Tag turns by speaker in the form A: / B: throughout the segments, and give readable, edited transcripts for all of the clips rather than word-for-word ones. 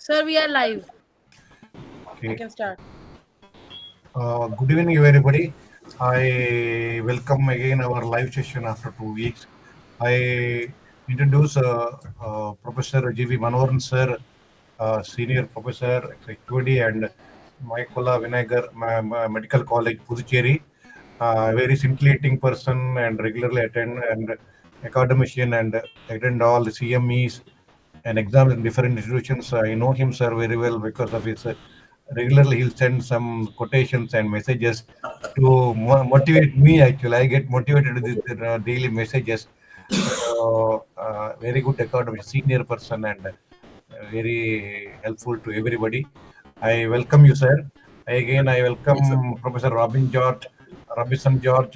A: Sir, we are live. I
B: Okay.
A: can start.
B: Good evening, everybody. I welcome again our live session after 2 weeks. I introduce Professor G.V. Manoharan sir, senior professor at HOD and Maikola Vinayagar Medical College, Puducherry. Very scintillating person and regularly attend and academician and attend all the CMEs and exams in different institutions. I know him, sir, very well because of his regularly he'll send some quotations and messages to motivate me. Actually, I get motivated with the daily messages. So, very good academic, senior person, and very helpful to everybody. I welcome you, sir. Again, I welcome Professor Robinson George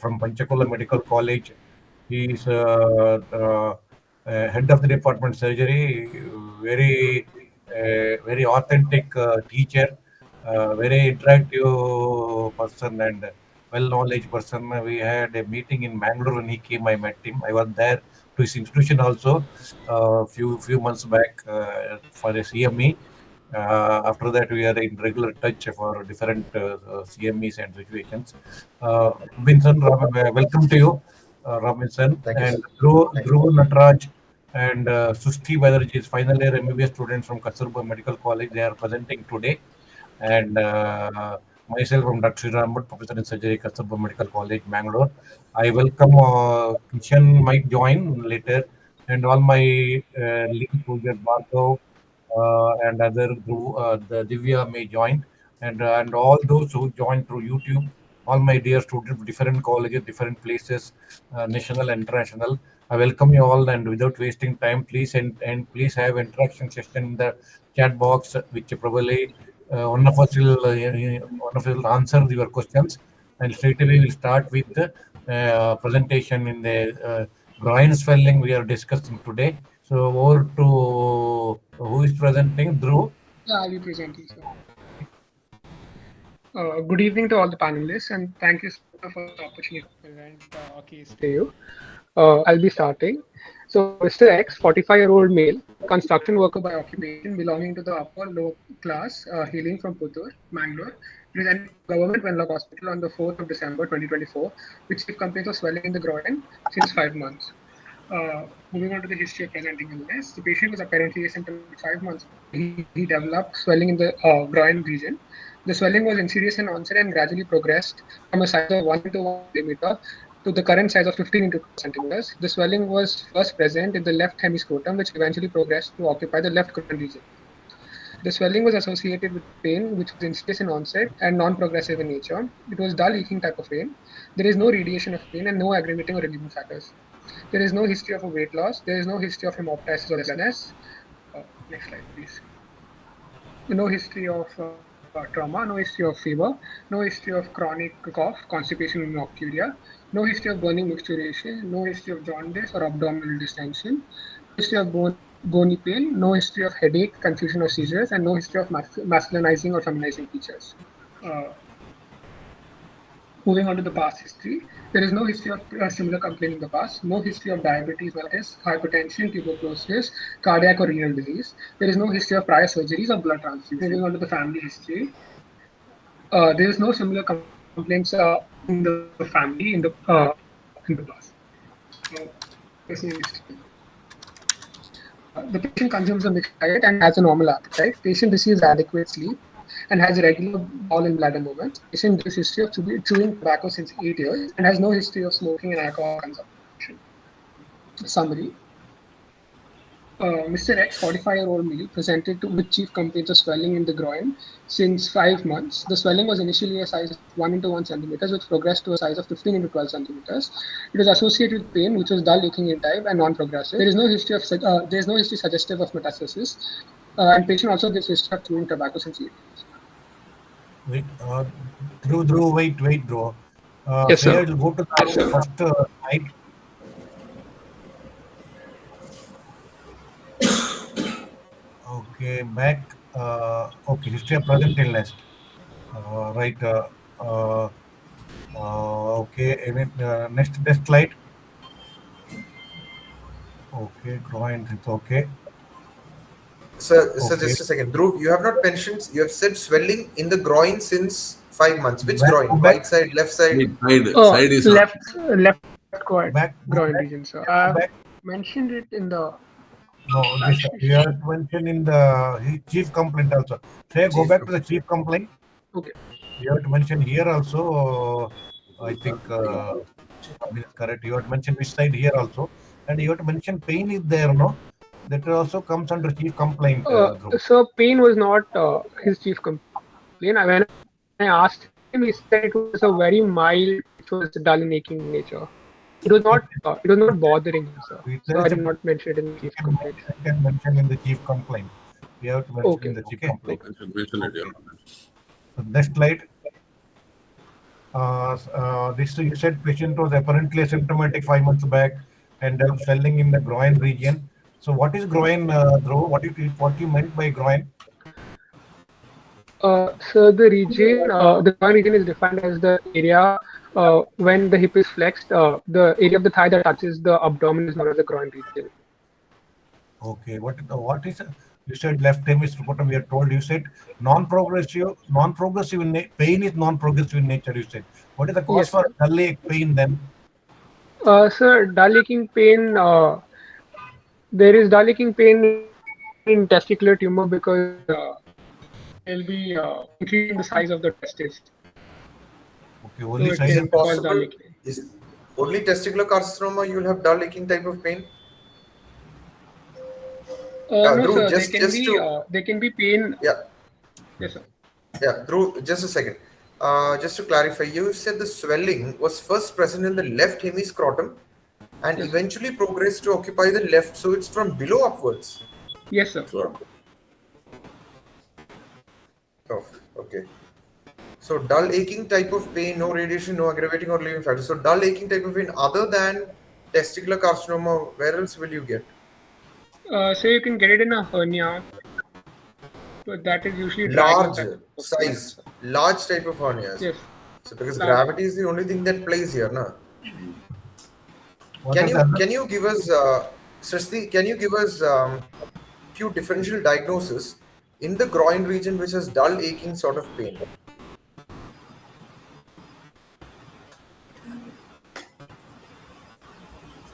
B: from Panchakola Medical College. He is head of the department surgery, very authentic teacher, very interactive person and well-knowledge person. We had a meeting in Bangalore when he came. I met him. I was there to his institution also few months back for a CME. After that, we are in regular touch for different CMEs and situations. Robinson, welcome to you, Robinson,
C: Thank you,
B: and
C: sir. Thank you.
B: Dhruv Nataraj and Sushti Banerjee is final year MBBS students from Kasturba Medical College. They are presenting today, and myself from Dr. Sriram Bhat, Professor in Surgery, Kasturba Medical College, Bangalore. I welcome Kishan might join later, and all my lead project Bhargav and other the Divya may join, and all those who join through YouTube. All my dear students, different colleges, different places, national, international. I welcome you all, and without wasting time, please and please have interaction session in the chat box, which probably one of us will answer your questions, and straight away we'll start with the presentation in the groin swelling we are discussing today. So over to who is presenting? Dhruv.
D: Yeah, I'll be presenting, sir. Good evening to all the panelists, and thank you sir, for the opportunity to present a case to you. I'll be starting. So, Mr. X, 45-year-old male, construction worker by occupation, belonging to the upper lower class, hailing from Puttur, Mangalore, presented to Government Venlock Hospital on the 4th of December 2024, with chief complaints of swelling in the groin since 5 months. Moving on to the history of presenting illness, the patient was apparently asymptomatic 5 months. He developed swelling in the groin region. The swelling was insidious in onset and gradually progressed from a size of 1 into 1 millimeter to the current size of 15 into 12 centimeters. The swelling was first present in the left hemiscrotum, which eventually progressed to occupy the left groin region. The swelling was associated with pain, which was insidious in onset and non-progressive in nature. It was dull leaking type of pain. There is no radiation of pain and no aggravating or relieving factors. There is no history of a weight loss. There is no history of hemoptysis or blindness. Next slide, please. No history of trauma, no history of fever, no history of chronic cough, constipation, and nocturia, no history of burning micturition, no history of jaundice or abdominal distension, no history of bony pain, no history of headache, confusion, or seizures, and no history of masculinizing or feminizing features. Moving on to the past history, there is no history of similar complaint in the past, no history of diabetes, hypertension, tuberculosis, cardiac or renal disease. There is no history of prior surgeries or blood transfusion. Moving on to the family history, there is no similar complaints in the family in the past. The patient consumes a mixed diet and has a normal appetite. Patient receives adequate sleep and has regular bowel and bladder movements. Patient gives history of chewing tobacco since 8 years and has no history of smoking and alcohol consumption. Summary. Mr. X, 45-year-old male, presented with chief complaints of swelling in the groin since 5 months. The swelling was initially a size of 1 into 1 centimeters, which progressed to a size of 15 into 12 centimeters. It was associated with pain, which was dull, leaking in type, and non-progressive. There is no history suggestive of metastasis, and patient also gives history of chewing tobacco since 8 years.
B: Wait, Dhruv, wait, Dhruv.
D: Yes, sir.
B: Say, go to the first slide. Okay, back. Okay, history of present illness. Right. Okay, next slide. Okay, groin. It's okay.
C: Sir,
B: Okay.
C: just a second. Dhruv, you have not mentioned, you have said swelling in the groin since 5 months. Which
B: Back-
C: groin?
B: go back.
C: Right side, left side?
E: Side is not.
D: Left groin
B: Back-
D: groin
B: back-
D: region, sir.
B: go
D: I've
B: back.
D: mentioned it in the
B: No, this you have mentioned in the chief complaint also. Say, go
C: Chief
B: back to the chief complaint.
D: Okay.
B: You have to mention here also. I think it's correct. You have to mention which side here also, and you have to mention pain is there, no? That also comes under chief complaint. Dhruv.
D: So pain was not his chief complaint. When I asked him, he said it was a very mild, which was dull and aching in nature. It was not bothering him, sir. So I did not mention it in the chief complaint.
B: You can mention in the chief complaint. We have to mention in the chief complaint. So next slide. This you said patient was apparently asymptomatic 5 months back and developed swelling in the groin region. So what is groin, Dhruv? What you meant by groin?
D: So the groin region is defined as the area when the hip is flexed, the area of the thigh that touches the abdomen is known as the groin region.
B: Okay. What is you said left hemisphere? What we are told. You said non-progressive in pain is non-progressive in nature. You said. What is the cause
D: Yes,
B: for dull ache pain then?
D: Sir, dull aching pain. There is dull aching pain in testicular tumor because they'll be increasing the size of the testis.
B: Okay. Only
D: So it
B: size.
C: Is
D: can
C: it
D: cause dull
C: possible?
D: aching.
C: Is only testicular carcinoma you will have dull aching type of pain?
D: No,
C: Dhruv,
D: sir.
C: just
D: There can be pain.
C: Yeah.
D: Yes, sir.
C: Yeah, Dhruv, just a second. Just to clarify, you said the swelling was first present in the left hemiscrotum and
D: Yes.
C: eventually progressed to occupy the left, so it's from below upwards.
D: Yes, sir.
C: Oh, okay. So dull aching type of pain, no radiation, no aggravating or relieving factor. So dull aching type of pain other than testicular carcinoma, where else will you get?
D: So you can get it in a hernia, but that is usually
C: Large
D: dragging.
C: size, large type of hernias.
D: Yes.
C: So because
D: Large.
C: gravity is the only thing that plays here, na?
B: What are the
C: Can you give us, Srishti, can you give us few differential diagnoses in the groin region which has dull aching sort of pain?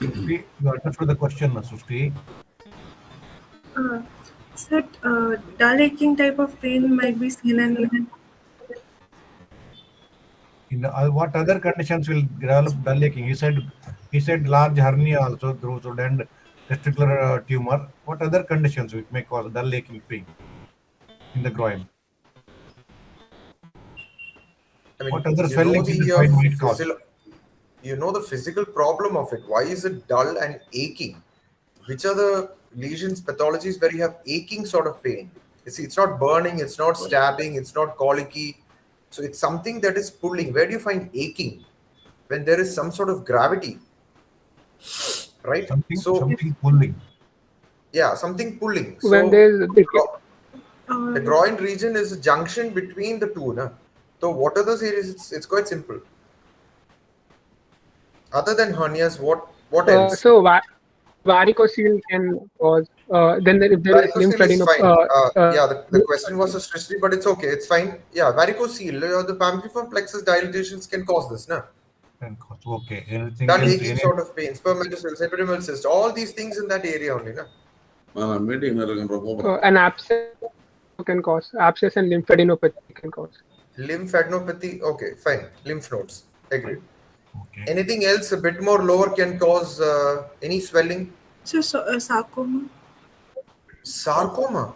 B: You understood the question, Sushti?
F: Sir, dull aching type of pain might be seen
B: In what other conditions will develop dull aching? He said large hernia also through and testicular tumor. What other conditions which may cause dull aching pain in the groin?
C: I mean,
B: What other
C: you know
B: swellings in the groin might cause?
C: you know the physical problem of it. Why is it dull and aching? Which are the lesions, pathologies where you have aching sort of pain? You see, it's not burning, it's not stabbing, it's not colicky. So it's something that is pulling. Where do you find aching? When there is some sort of gravity, right?
B: Something pulling.
C: Yeah, something pulling. So
D: When there's
C: the groin region is a junction between the two. Na? So what are those areas? It's quite simple. Other than hernias, what else?
D: so varicocele can cause. Then if there is
C: Varicocele is fine.
D: lymphadenopathy.
C: Yeah, the question was a strictly, but it's okay. It's fine. Yeah, varicocele, the pamphiliform plexus dilatations can cause this, na?
B: Okay. Anything
C: That
B: else?
C: aching sort of pain, spermatocyst, epidermal cyst, all these things in that area only, na?
D: An abscess can cause. Abscess and lymphadenopathy can cause.
C: Lymphadenopathy, okay, fine. Lymph nodes, agreed.
B: Okay.
C: Anything else a bit more lower can cause any swelling?
F: sarcoma.
C: Sarcoma?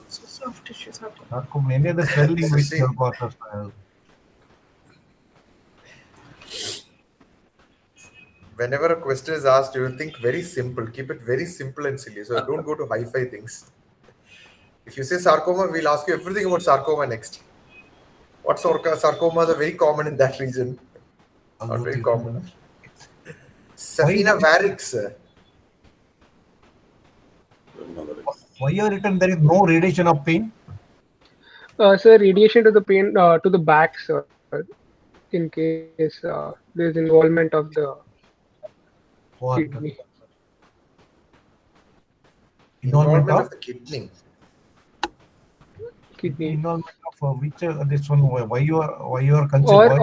F: Soft tissue sarcoma.
B: Sarcoma, any other swelling which causes.
C: Whenever a question is asked, you will think very simple. Keep it very simple and silly. So don't go to hi-fi things. If you say sarcoma, we'll ask you everything about sarcoma next. What sarcomas are very common in that region? Not very common. Safina varix.
B: Why you written there is no radiation of pain?
D: So radiation to the pain to the back, sir, in case there is involvement of the
B: What?
D: kidney.
C: Involvement of the kidney.
D: kidney.
B: Involvement of which this one? Why you are considering?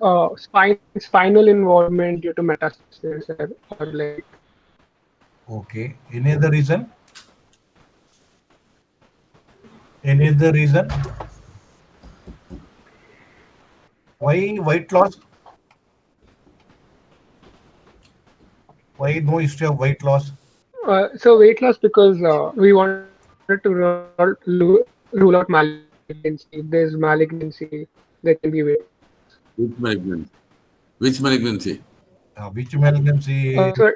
D: Or sir, spinal involvement due to metastasis or like.
B: Okay. Any other reason? Any other reason? Why weight loss? Why no history of weight loss?
D: So weight loss because we wanted to rule out malignancy. If there's malignancy, there can be weight.
E: Which malignancy? Which malignancy?
B: Which malignancy?
D: So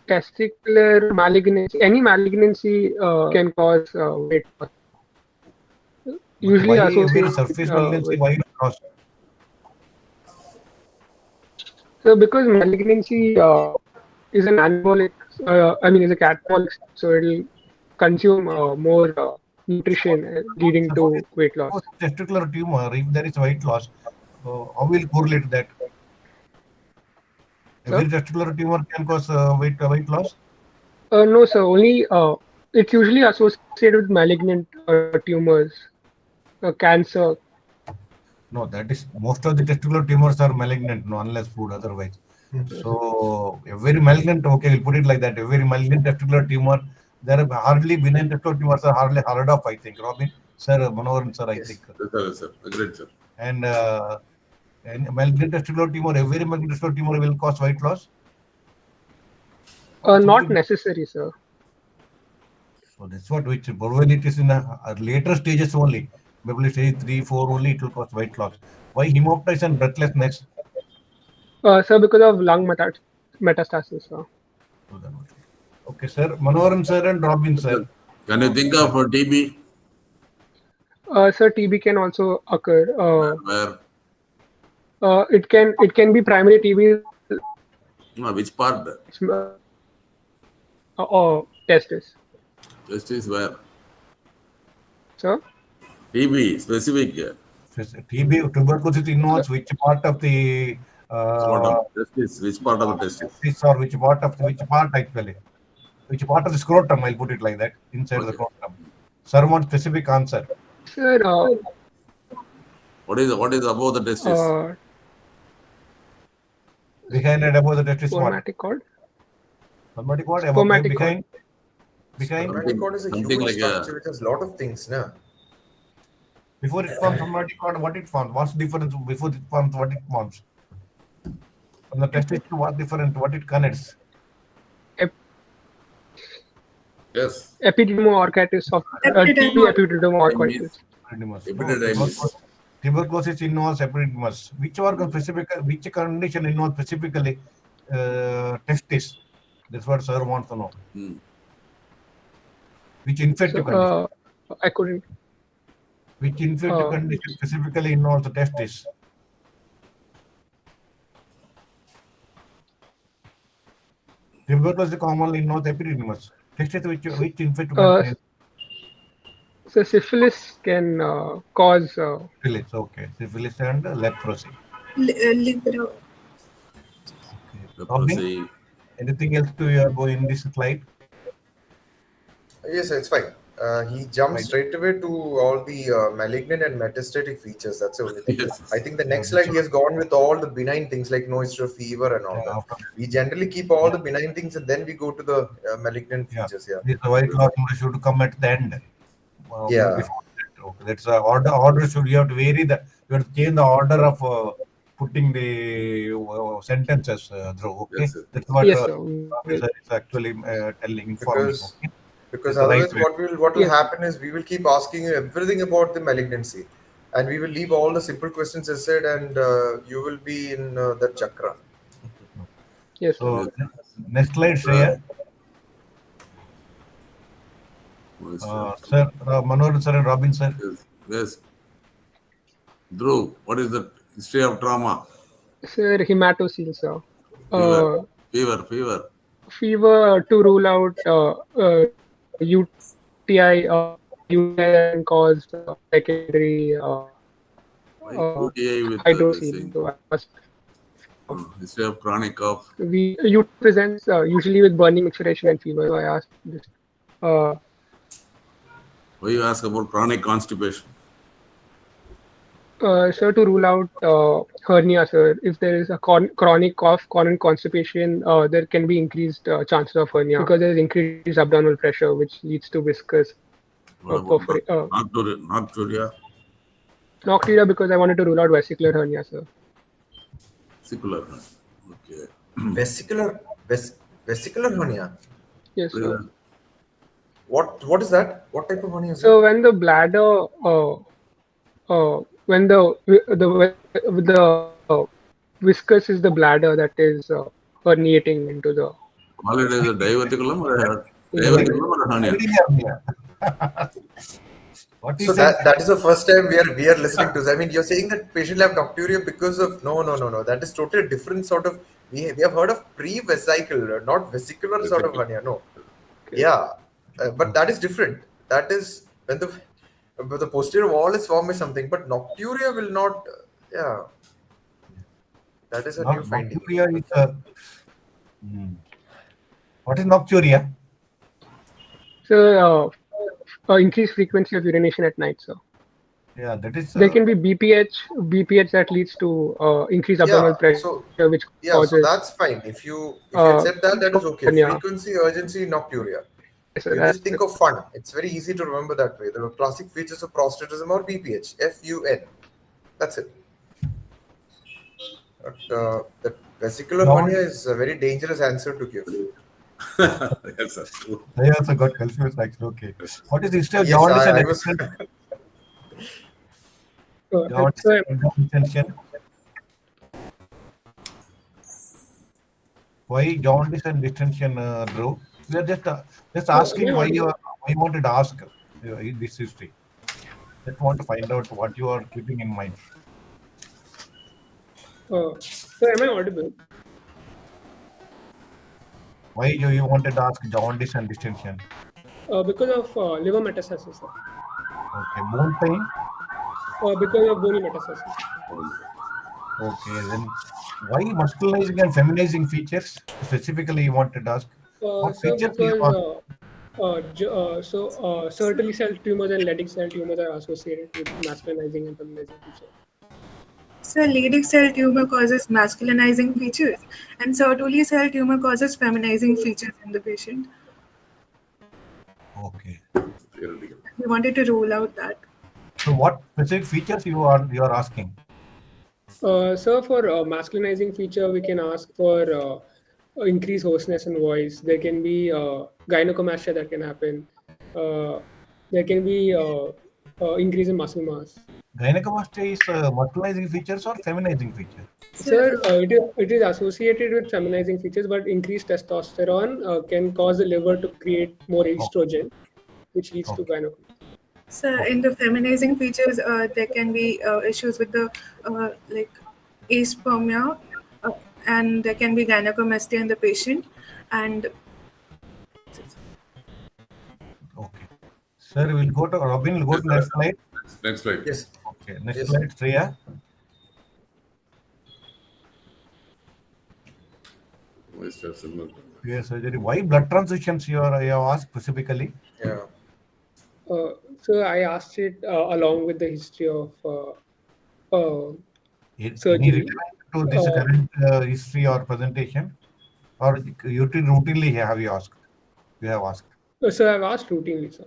D: testicular malignancy, any malignancy can cause weight loss. Usually
B: Why
D: associated
B: surface malignancy?
D: with.
B: Why weight loss?
D: So because malignancy is an anabolic, is a catabolic, so it'll consume more nutrition, leading to weight loss.
B: Testicular tumor, if there is weight loss, how will correlate that? Every testicular tumor can cause weight loss?
D: No, sir. Only it's usually associated with malignant tumors, cancer.
B: No, that is most of the testicular tumors are malignant, no, unless food otherwise. So every malignant, okay, we'll put it like that. Every malignant testicular tumor, there are hardly benign testicular tumors are hardly heard of, I think. Robin, sir, Manoharan, sir, I think.
E: Yes, sir. Agreed, sir.
B: And malignant testicular tumor, every malignant testicular tumor will cause weight loss?
D: Not necessary, sir.
B: So that's what which when it is in a later stages only, maybe stage 3, 4 only, it will cause weight loss. Why hemoptysis and breathlessness?
D: Sir, because of lung metastasis, sir.
B: Okay, sir. Manoharan sir and Robin sir.
E: Can you think of TB?
D: Sir, TB can also occur.
E: Where?
D: It can be primary TB.
E: No, which part?
D: Testis.
E: Testis where?
D: Sir?
E: TB, specific.
B: TB, tuberculosis involves which part of the
E: testis? Which part of the testis?
B: Or which part actually? Which part of the scrotum? I'll put it like that. Inside the scrotum. Sir, want specific answer.
D: Sir,
E: What is above the testis?
B: Behind and above the testis.
D: spermatic cord.
B: Spermatic cord.
D: Spermatic
B: Behind.
C: Spermatic cord is a
E: Something
C: huge
E: like
C: structure which has a lot of things, no?
B: Before it forms spermatic cord, what it forms? What's the difference before it forms? What it forms? From the testis to what different? What it connects?
E: Yes.
D: Epididymoorchitis of epididymoorchitis.
E: Epididymis.
B: Tuberculosis involves epididymis. Which organ which condition involves specifically testis? That's what sir wants to know. Which infective condition?
D: I couldn't.
B: Which infective condition specifically involves the testis? Tuberculosis commonly involves epididymis. Testis which infective condition?
D: So syphilis can cause.
B: Syphilis, okay. Syphilis and leprosy.
F: Libra.
E: Leprosy.
B: Anything else to go in this slide?
C: Yes, it's fine. He jumped straight away to all the malignant and metastatic features. That's the only thing.
E: Yes.
C: I think the next slide he has gone with all the benign things like no history of fever and all that. We generally keep all the benign things and then we go to the malignant features. Yeah.
B: This white loss should come at the end.
C: Yeah.
B: Okay. That's order should you have to vary you have to change the order of putting the sentences through. Okay,
E: Yes, sir.
B: that's what
D: Yes,
B: officer is actually informing.
C: Because
B: That's
C: otherwise
B: the right
C: what will happen is we will keep asking you everything about the malignancy and we will leave all the simple questions aside and you will be in the chakra.
D: Yes.
B: So next slide, Shreya. Sir, Manoharan sir and Robin sir.
E: Yes. Dhruv, what is the history of trauma?
D: Sir, hematocele, sir.
E: Fever.
D: Fever to rule out UTI and cause secondary
E: UTI with
D: hydrocele.
E: history of chronic cough.
D: UTI presents usually with burning, exudation, and fever. So I asked this.
E: Why you ask about chronic constipation?
D: Sir, to rule out hernia, sir, if there is a chronic cough, chronic constipation, there can be increased chances of hernia because there is increased abdominal pressure, which leads to viscous
E: What about
D: nocturia.
E: nocturia?
D: Because I wanted to rule out vesicular hernia, sir.
E: Vesicular. Okay.
C: Vesicular hernia.
D: Yes, sir.
C: What is that? What type of hernia is
D: So
C: that?
D: when the bladder, when the viscous is the bladder that is herniating into the.
E: Call it as a diverticulum or a hernia?
B: What is
C: So
B: that?
C: that is the first time we are listening to this. I mean, you're saying that patient have nocturia because of no. That is totally different sort of. We have heard of pre-vesical, not vesicular sort of hernia. No, yeah, but that is different. That is when the posterior wall is formed by something, but nocturia will not. Yeah, that is a new finding.
B: Nocturia is what is nocturia?
D: So increased frequency of urination at night, sir.
B: Yeah, that is.
D: There can be BPH that leads to increased abdominal pressure, which causes.
C: So that's fine. If you accept that is okay. Frequency, urgency, nocturia. You just think of fun. It's very easy to remember that way. The classic features of prostatism or BPH, FUN. That's it. But the vesicular hernia is a very dangerous answer to give.
E: Yes, sir.
B: I also got confused actually. Okay. What is the history of jaundice and distension? Why jaundice and distension, Drew? We are just asking why you wanted to ask this history. Just want to find out what you are keeping in mind.
D: So am I audible?
B: Why you wanted to ask jaundice and distension?
D: Because of liver metastasis, sir.
B: Okay, bone pain?
D: Because of bony metastasis.
B: Okay, then why muscularizing and feminizing features? Specifically, you wanted to ask what features
D: because Sertoli cell tumors and Leydig cell tumors are associated with masculinizing and feminizing features.
F: So Leydig cell tumor causes masculinizing features, and Sertoli cell tumor causes feminizing features in the patient.
B: Okay.
F: We wanted to rule out that.
B: So, what specific features you are asking?
D: So for masculinizing feature, we can ask for increased hoarseness in voice. There can be gynecomastia that can happen. There can be increase in muscle mass.
B: Gynecomastia is muscularizing features or feminizing features?
D: Sir, it is associated with feminizing features, but increased testosterone can cause the liver to create more estrogen, which leads to gynecomastia.
F: So in the feminizing features, there can be issues with the like aspermia, and there can be gynecomastia in the patient. And
B: okay, sir, we'll go to Robin. We'll go to next slide.
E: Next slide.
C: Yes.
B: Okay, next slide, Shreya. Yes, surgery. Why blood transfusions you have asked specifically?
C: Yeah.
D: So I asked it along with the history of
B: Any
D: surgery.
B: relevant to this current history or presentation, or you routinely have you asked? You have asked.
D: So I've asked routinely, sir.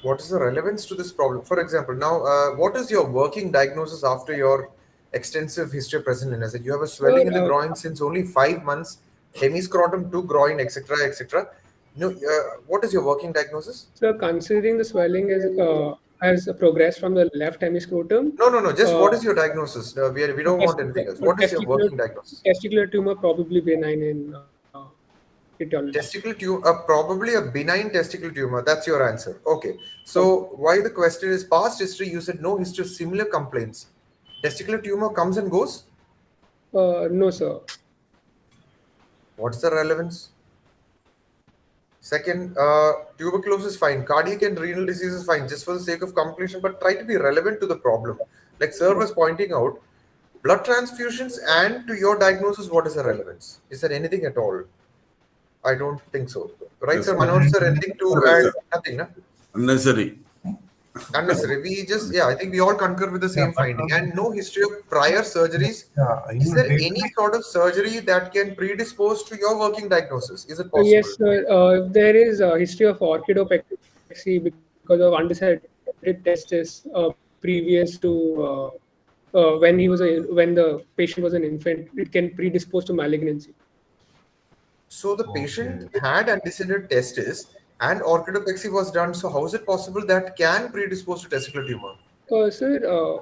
C: What is the relevance to this problem? For example, now, what is your working diagnosis after your extensive history of present illness? You have a swelling in the groin since only 5 months, hemiscrotum to groin, etc., etc. No, what is your working diagnosis?
D: So considering the swelling has progressed from the left hemiscrotum.
C: No. Just what is your diagnosis? We don't want anything else. What is your working diagnosis?
D: Testicular tumor, probably benign in etiology.
C: Testicular tumor, probably a benign testicular tumor. That's your answer. Okay. So why the question is past history? You said no history of similar complaints. Testicular tumor comes and goes?
D: No, sir.
C: What's the relevance? Second, tuberculosis fine. Cardiac and renal disease is fine, just for the sake of completion, but try to be relevant to the problem. Like sir was pointing out, blood transfusions and to your diagnosis, what is the relevance? Is there anything at all? I don't think so. Right, sir? Manoharan, sir, anything to add? Nothing, no?
E: Unnecessary.
C: Unnecessary. I think we all concur with the same finding. And no history of prior surgeries. Is there any sort of surgery that can predispose to your working diagnosis? Is it possible?
D: Yes, sir. There is a history of orchidopexy because of undecided testis previous to when the patient was an infant. It can predispose to malignancy.
C: So the patient had antecedent testis and orchidopexy was done. So how is it possible that can predispose to testicular tumor?
D: Sir,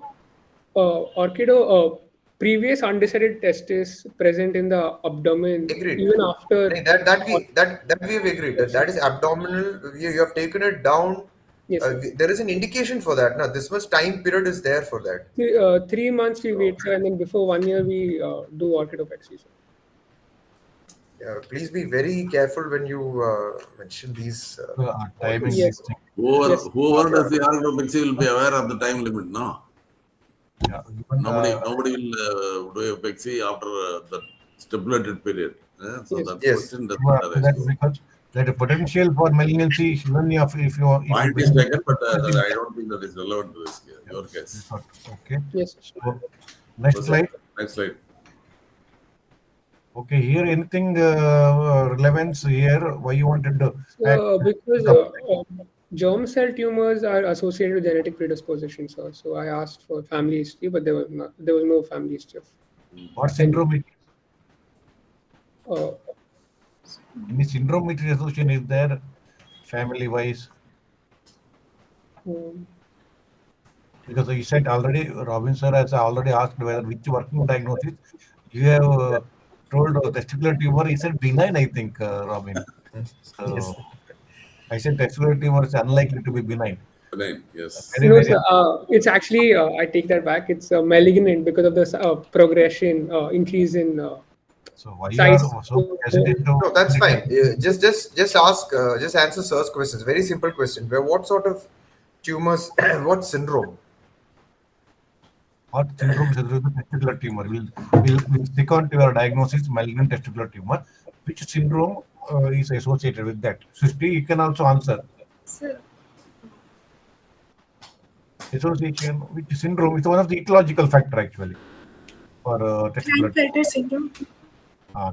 D: previous undecided testis present in the abdomen.
C: Agreed.
D: Even after
C: That we have agreed. That is abdominal. You have taken it down.
D: Yes,
C: there is an indication for that. Now, this much time period is there for that.
D: 3 months we wait, sir, and then before 1 year we do orchidopexy, sir.
C: Please be very careful when you mention these.
B: Timing.
D: Yes.
E: Whoever does the orchidopexy will be aware of the time limit, no?
B: Yeah.
E: Nobody will do a pexy after the stipulated period. So
D: Yes.
E: that
C: Yes.
E: question does
B: Well,
E: not arise.
B: that's because that potential for malignancy is even if you
E: Point is taken, but I don't think that is relevant to this case, your case.
B: Okay.
D: Yes.
B: So, next slide.
E: Next slide.
B: Okay, here anything relevance here? Why you wanted to?
D: Because germ cell tumors are associated with genetic predisposition, sir. So I asked for family history, but there was no family history.
B: What syndrome it is?
D: Uh,
B: Any syndrome it is association is there family wise?
D: um,
B: Because you said already, Robin sir has already asked whether which working diagnosis. You have told testicular tumor. He said benign, I think, Robin. So,
C: Yes.
B: I said testicular tumor is unlikely to be benign.
E: Benign, yes.
D: no, sir. It's actually I take that back. It's malignant because of the progression, increase in
B: So why you
D: size.
B: are so hesitant to?
C: No, that's fine. Just ask. Just answer sir's questions. Very simple question. What sort of tumors? What syndrome?
B: What syndrome is associated with testicular tumor? We'll stick on to your diagnosis, malignant testicular tumor. Which syndrome is associated with that? Srishti, you can also answer.
F: Sir,
B: Association, which syndrome is one of the ecological factor actually for testicular
F: Klinefelter syndrome.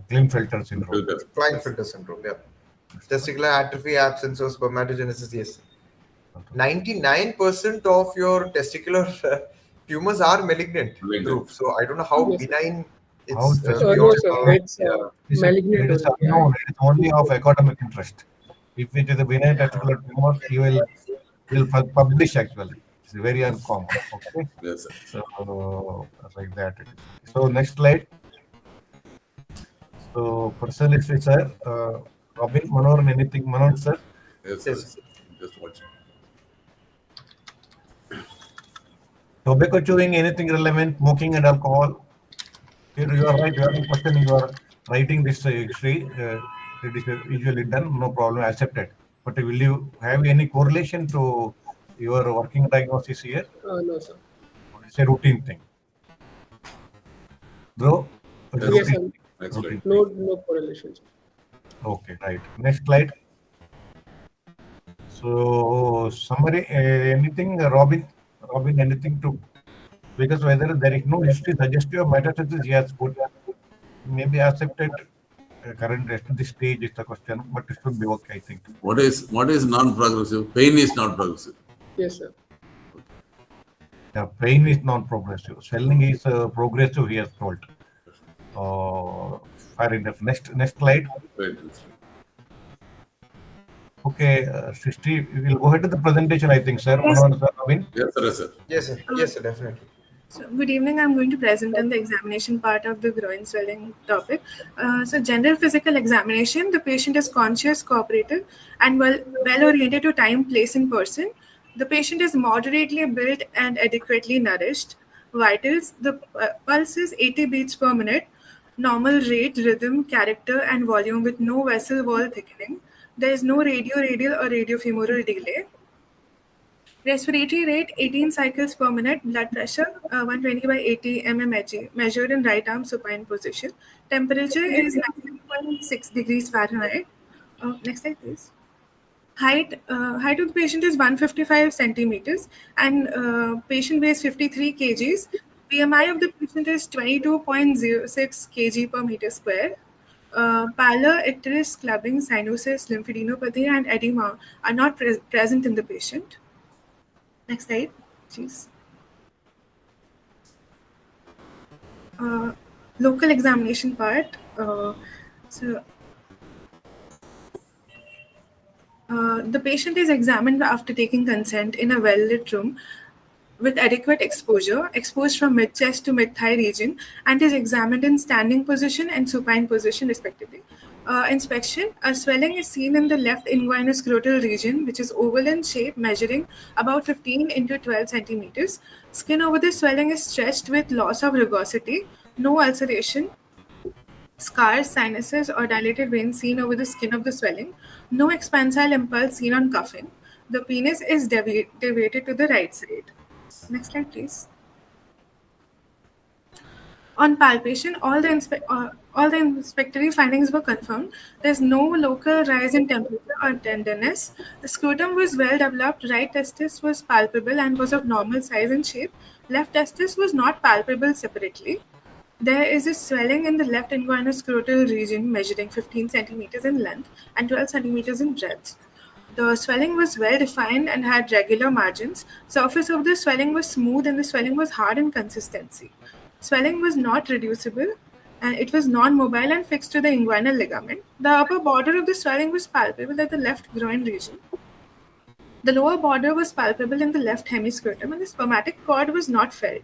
B: Klinefelter syndrome.
C: Klinefelter syndrome. Yeah. Testicular atrophy, absence of spermatogenesis. Yes. 99% of your testicular tumors are malignant. So I don't know how benign
B: How
C: it's.
B: it's
D: no, sir. It's malignant.
B: It is unknown. It is only of academic interest. If it is a benign testicular tumor, you will publish actually. It's very uncommon. Okay.
E: Yes, sir.
B: So like that. So next slide. So personalist sir, Robin, Manoharan, anything, Manoharan sir?
E: Yes, yes. Just watch.
B: Tobacco chewing, anything relevant, smoking and alcohol. Here you are right. You are in question. You are writing this history. It is usually done. No problem. Accepted. But will you have any correlation to your working diagnosis here?
D: No, sir.
B: It's a routine thing. Bro?
D: Yes, sir.
E: Next slide.
D: No correlation, sir.
B: Okay, right. Next slide. So summary, anything, Robin, anything to, because whether there is no history suggestive of metastasis, yes, good, maybe accepted. Current rest of the stage is the question, but it should be okay, I think.
E: What is non-progressive? Pain is non-progressive.
D: Yes, sir.
B: Yeah, pain is non-progressive. Swelling is progressive, he has told. Fair enough. Next slide.
E: Right.
B: Okay, Srishti, we will go ahead to the presentation, I think, sir.
F: Yes.
E: Yes, sir. Yes, sir.
C: Yes, sir. Yes, sir. Definitely.
F: So, good evening. I'm going to present on the examination part of the groin swelling topic. So, general physical examination, the patient is conscious, cooperative, and well-oriented to time, place, and person. The patient is moderately built and adequately nourished. Vitals, the pulse is 80 beats per minute. Normal rate, rhythm, character, and volume with no vessel wall thickening. There is no radial or radiofemoral delay. Respiratory rate 18 cycles per minute. Blood pressure 120 by 80 mmHg measured in right arm supine position. Temperature is 19.6 degrees Fahrenheit. Next slide, please. Height of the patient is 155 centimeters and patient weighs 53 kgs. BMI of the patient is 22.06 kg per meter square. Pallor, icterus, clubbing, cyanosis, lymphadenopathy, and edema are not present in the patient. Next slide, please. Local examination part. The patient is examined after taking consent in a well-lit room with adequate exposure, exposed from mid-chest to mid-thigh region, and is examined in standing position and supine position respectively. Inspection, a swelling is seen in the left inguinal-scrotal region, which is oval in shape, measuring about 15 into 12 centimeters. Skin over the swelling is stretched with loss of rugosity, no ulceration, scars, sinuses, or dilated veins seen over the skin of the swelling, no expansile impulse seen on cuffing. The penis is deviated to the right side. Next slide, please. On palpation, all the inspectory findings were confirmed. There's no local rise in temperature or tenderness. The scrotum was well developed. Right testis was palpable and was of normal size and shape. Left testis was not palpable separately. There is a swelling in the left inguinal-scrotal region measuring 15 centimeters in length and 12 centimeters in breadth. The swelling was well defined and had regular margins. Surface of the swelling was smooth and the swelling was hard in consistency. Swelling was not reducible and it was non-mobile and fixed to the inguinal ligament. The upper border of the swelling was palpable at the left groin region. The lower border was palpable in the left hemiscrotum and the spermatic cord was not felt.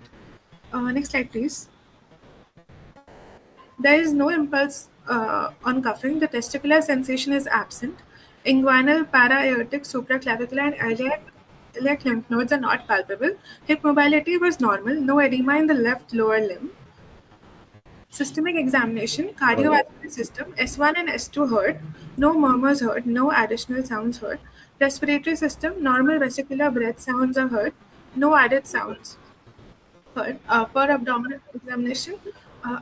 F: Next slide, please. There is no impulse on cuffing. The testicular sensation is absent. Inguinal, para-aortic, supraclavicular, and iliac lymph nodes are not palpable. Hip mobility was normal. No edema in the left lower limb. Systemic examination, cardiovascular system, S1 and S2 heard. No murmurs heard. No additional sounds heard. Respiratory system, normal vesicular breath sounds are heard. No added sounds heard. Per abdominal examination,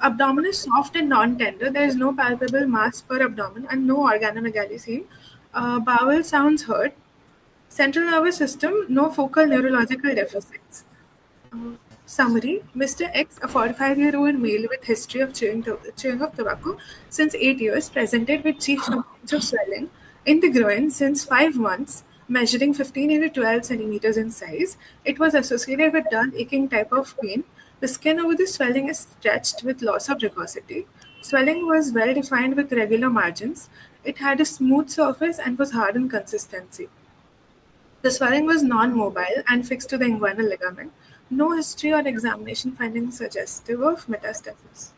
F: abdomen is soft and non-tender. There is no palpable mass per abdomen and no organomegaly seen. Bowel sounds heard. Central nervous system, no focal neurological deficits. Summary, Mr. X, a 45-year-old male with history of chewing of tobacco since 8 years, presented with chief complaints of swelling in the groin since 5 months, measuring 15 into 12 centimeters in size. It was associated with dull aching type of pain. The skin over the swelling is stretched with loss of rugosity. Swelling was well defined with regular margins. It had a smooth surface and was hard in consistency. The swelling was non-mobile and fixed to the inguinal ligament. No history or examination findings suggestive of metastasis.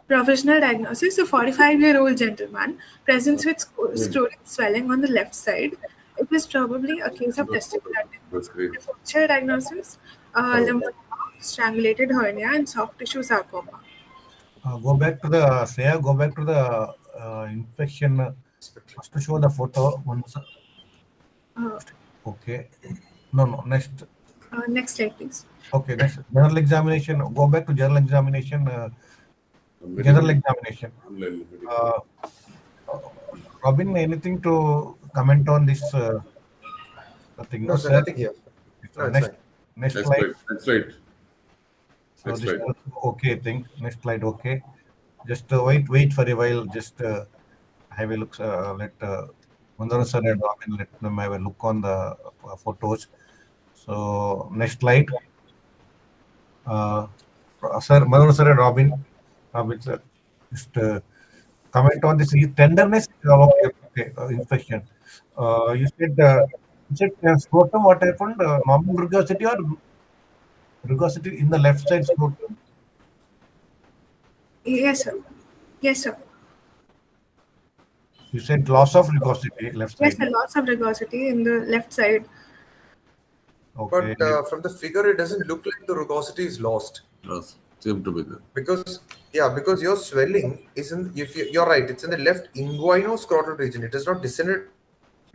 F: Provisional diagnosis, a 45-year-old gentleman presents with scrotal swelling on the left side. It was probably a case of testicular differential diagnosis, lymphoma, strangulated hernia, and soft tissue sarcoma.
B: Go back to the Shreya, go back to the infection. First to show the photo. Okay. No. Next.
F: Next slide, please.
B: Okay. Next. General examination. Go back to general examination. General examination. Robin, anything to comment on this thing?
C: No, sir, nothing here. No,
B: next slide.
E: Next slide.
B: So this is okay thing. Next slide. Okay. Just wait for a while. Just have a look. Let Manoharan sir and Robin let them have a look on the photos. So next slide. Sir, Manoharan sir and Robin sir, just comment on this tenderness. Okay, infection. You said scrotum. What happened? Normal rugosity or rugosity in the left side scrotum?
F: Yes, sir. Yes, sir.
B: You said loss of rugosity, left side.
F: Yes, sir. Loss of rugosity in the left side.
B: Okay.
C: But from the figure, it doesn't look like the rugosity is lost.
E: Yes, seem to be there.
C: Because your swelling is in, you're right, it's in the left inguinoscrotal region. It has not descended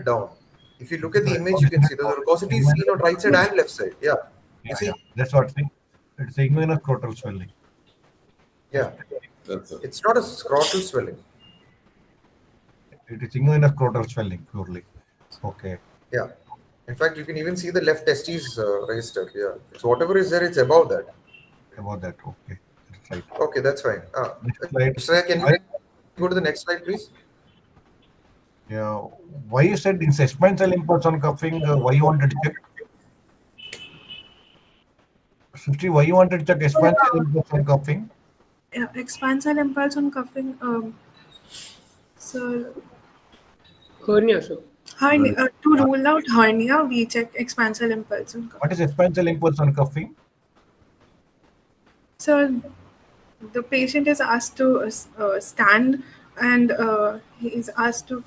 C: down. If you look at the image, you can see the rugosity is seen on right side and left side. Yeah. You see?
B: Yeah. That's what I think. It's inguinoscrotal swelling.
C: Yeah.
E: That's it.
C: It's not a scrotal swelling.
B: It is inguinoscrotal swelling purely. Okay.
C: Yeah. In fact, you can even see the left testes raised up. Yeah. So whatever is there, it's above that.
B: About that. Okay. That's right.
C: Okay, that's fine.
B: Next slide.
C: Shreya, can we go to the next slide, please?
B: Yeah. Why you said in expansile impulse on cuffing? Why you wanted to check? Srishti, why you wanted to check expansile impulse on cuffing?
F: Yeah, expansile impulse on cuffing. So
D: Hernia, sir.
F: hernia, to rule out hernia, we check expansile impulse on cuffing.
B: What is expansile impulse on cuffing?
F: So the patient is asked to stand, and he is asked to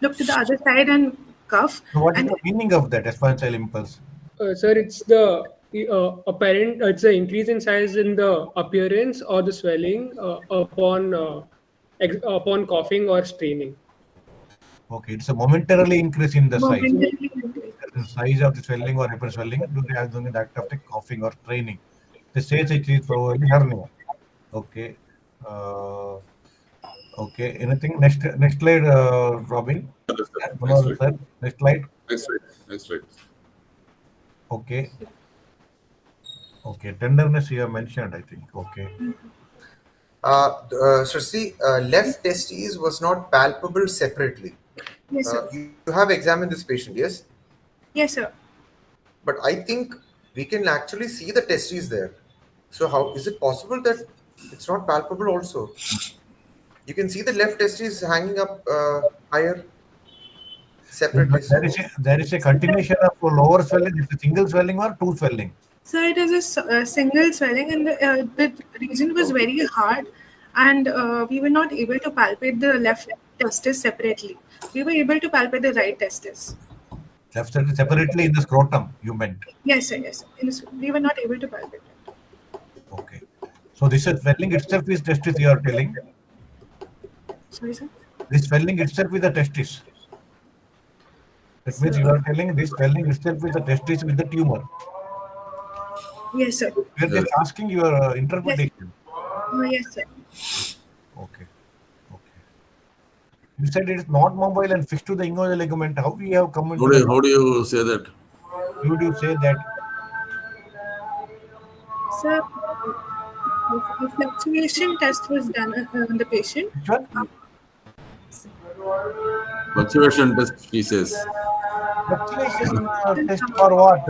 F: look to the other side and cuff.
B: So what is
F: And
B: the meaning of that expansile impulse?
D: Sir, it's the apparent. It's the increase in size in the appearance or the swelling upon coughing or straining.
B: Okay, it's a momentarily increase in the size.
F: momentarily
B: The size of the swelling or hyper swelling during the act of the coughing or straining. They say it is probably hernia. Okay. Okay. Anything? Next slide, Robin.
E: Next slide.
B: Next slide.
E: Next slide.
B: Okay. Okay. Tenderness you have mentioned, I think. Okay.
C: Srishti, left testes was not palpable separately.
F: Yes, sir.
C: You have examined this patient, yes?
F: Yes, sir.
C: But I think we can actually see the testes there. So how is it possible that it's not palpable also? You can see the left testes hanging up higher separately.
B: There is a continuation of lower swelling. It's a single swelling or two swelling.
F: So it is a single swelling, and the region was very hard, and we were not able to palpate the left testis separately. We were able to palpate the right testis.
B: Left side separately in the scrotum, you meant.
F: Yes, sir. Yes, we were not able to palpate it.
B: Okay. So this is swelling itself is testis you are telling.
F: Sorry, sir.
B: This swelling itself is the testis. That means you are telling this swelling itself is the testis with the tumor.
F: Yes, sir.
B: We are just asking your interpretation.
F: Yes, sir.
B: Okay. Okay. You said it is not mobile and fixed to the inguinal ligament. How we have come into
E: How do you say that?
B: How would you say that?
F: Sir, a fluctuation test was done on the patient.
B: Which one?
E: Fluctuation test, he says.
B: Fluctuation test for what?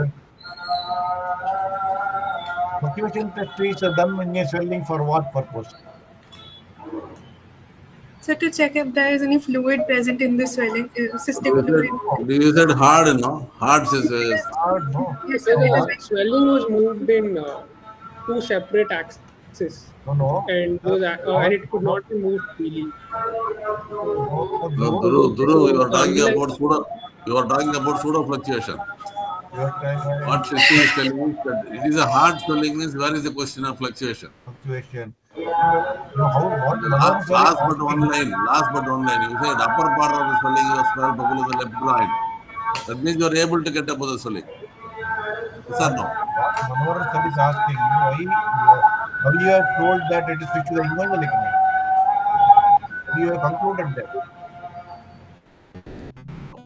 B: Fluctuation test is done in a swelling for what purpose?
F: So to check if there is any fluid present in the swelling, cystic fluid.
E: You said hard, no? Hard says.
B: Hard, no.
F: Yes,
D: So
F: sir.
D: the swelling was moved in two separate axes,
B: No.
D: and it could not be moved freely.
E: No, Duru, you are talking about pseudo fluctuation. What Shristi is telling is that it is a hard swelling means where is the question of fluctuation?
B: Fluctuation. What
E: Last but one line. You said upper part of the swelling was palpable in the left groin. That means you are able to get above the swelling. Yes or no?
B: What Manoharan is asking, how you have told that it is fixed to the inguinal ligament? You have concluded that.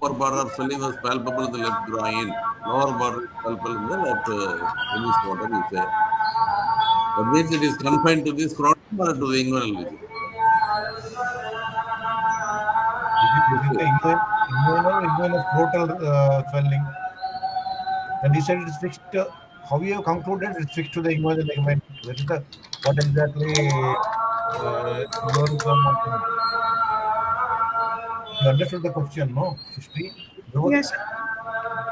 E: Upper border swelling was palpable in the left groin. Lower border is palpable in the left penis quarter, you say. That means it is confined to this scrotum or to the inguinal region.
B: Is it the inguinal scrotal swelling? And he said it is fixed. How you have concluded it is fixed to the inguinal ligament? That is what exactly you understood the question, no? History.
F: Yes, sir.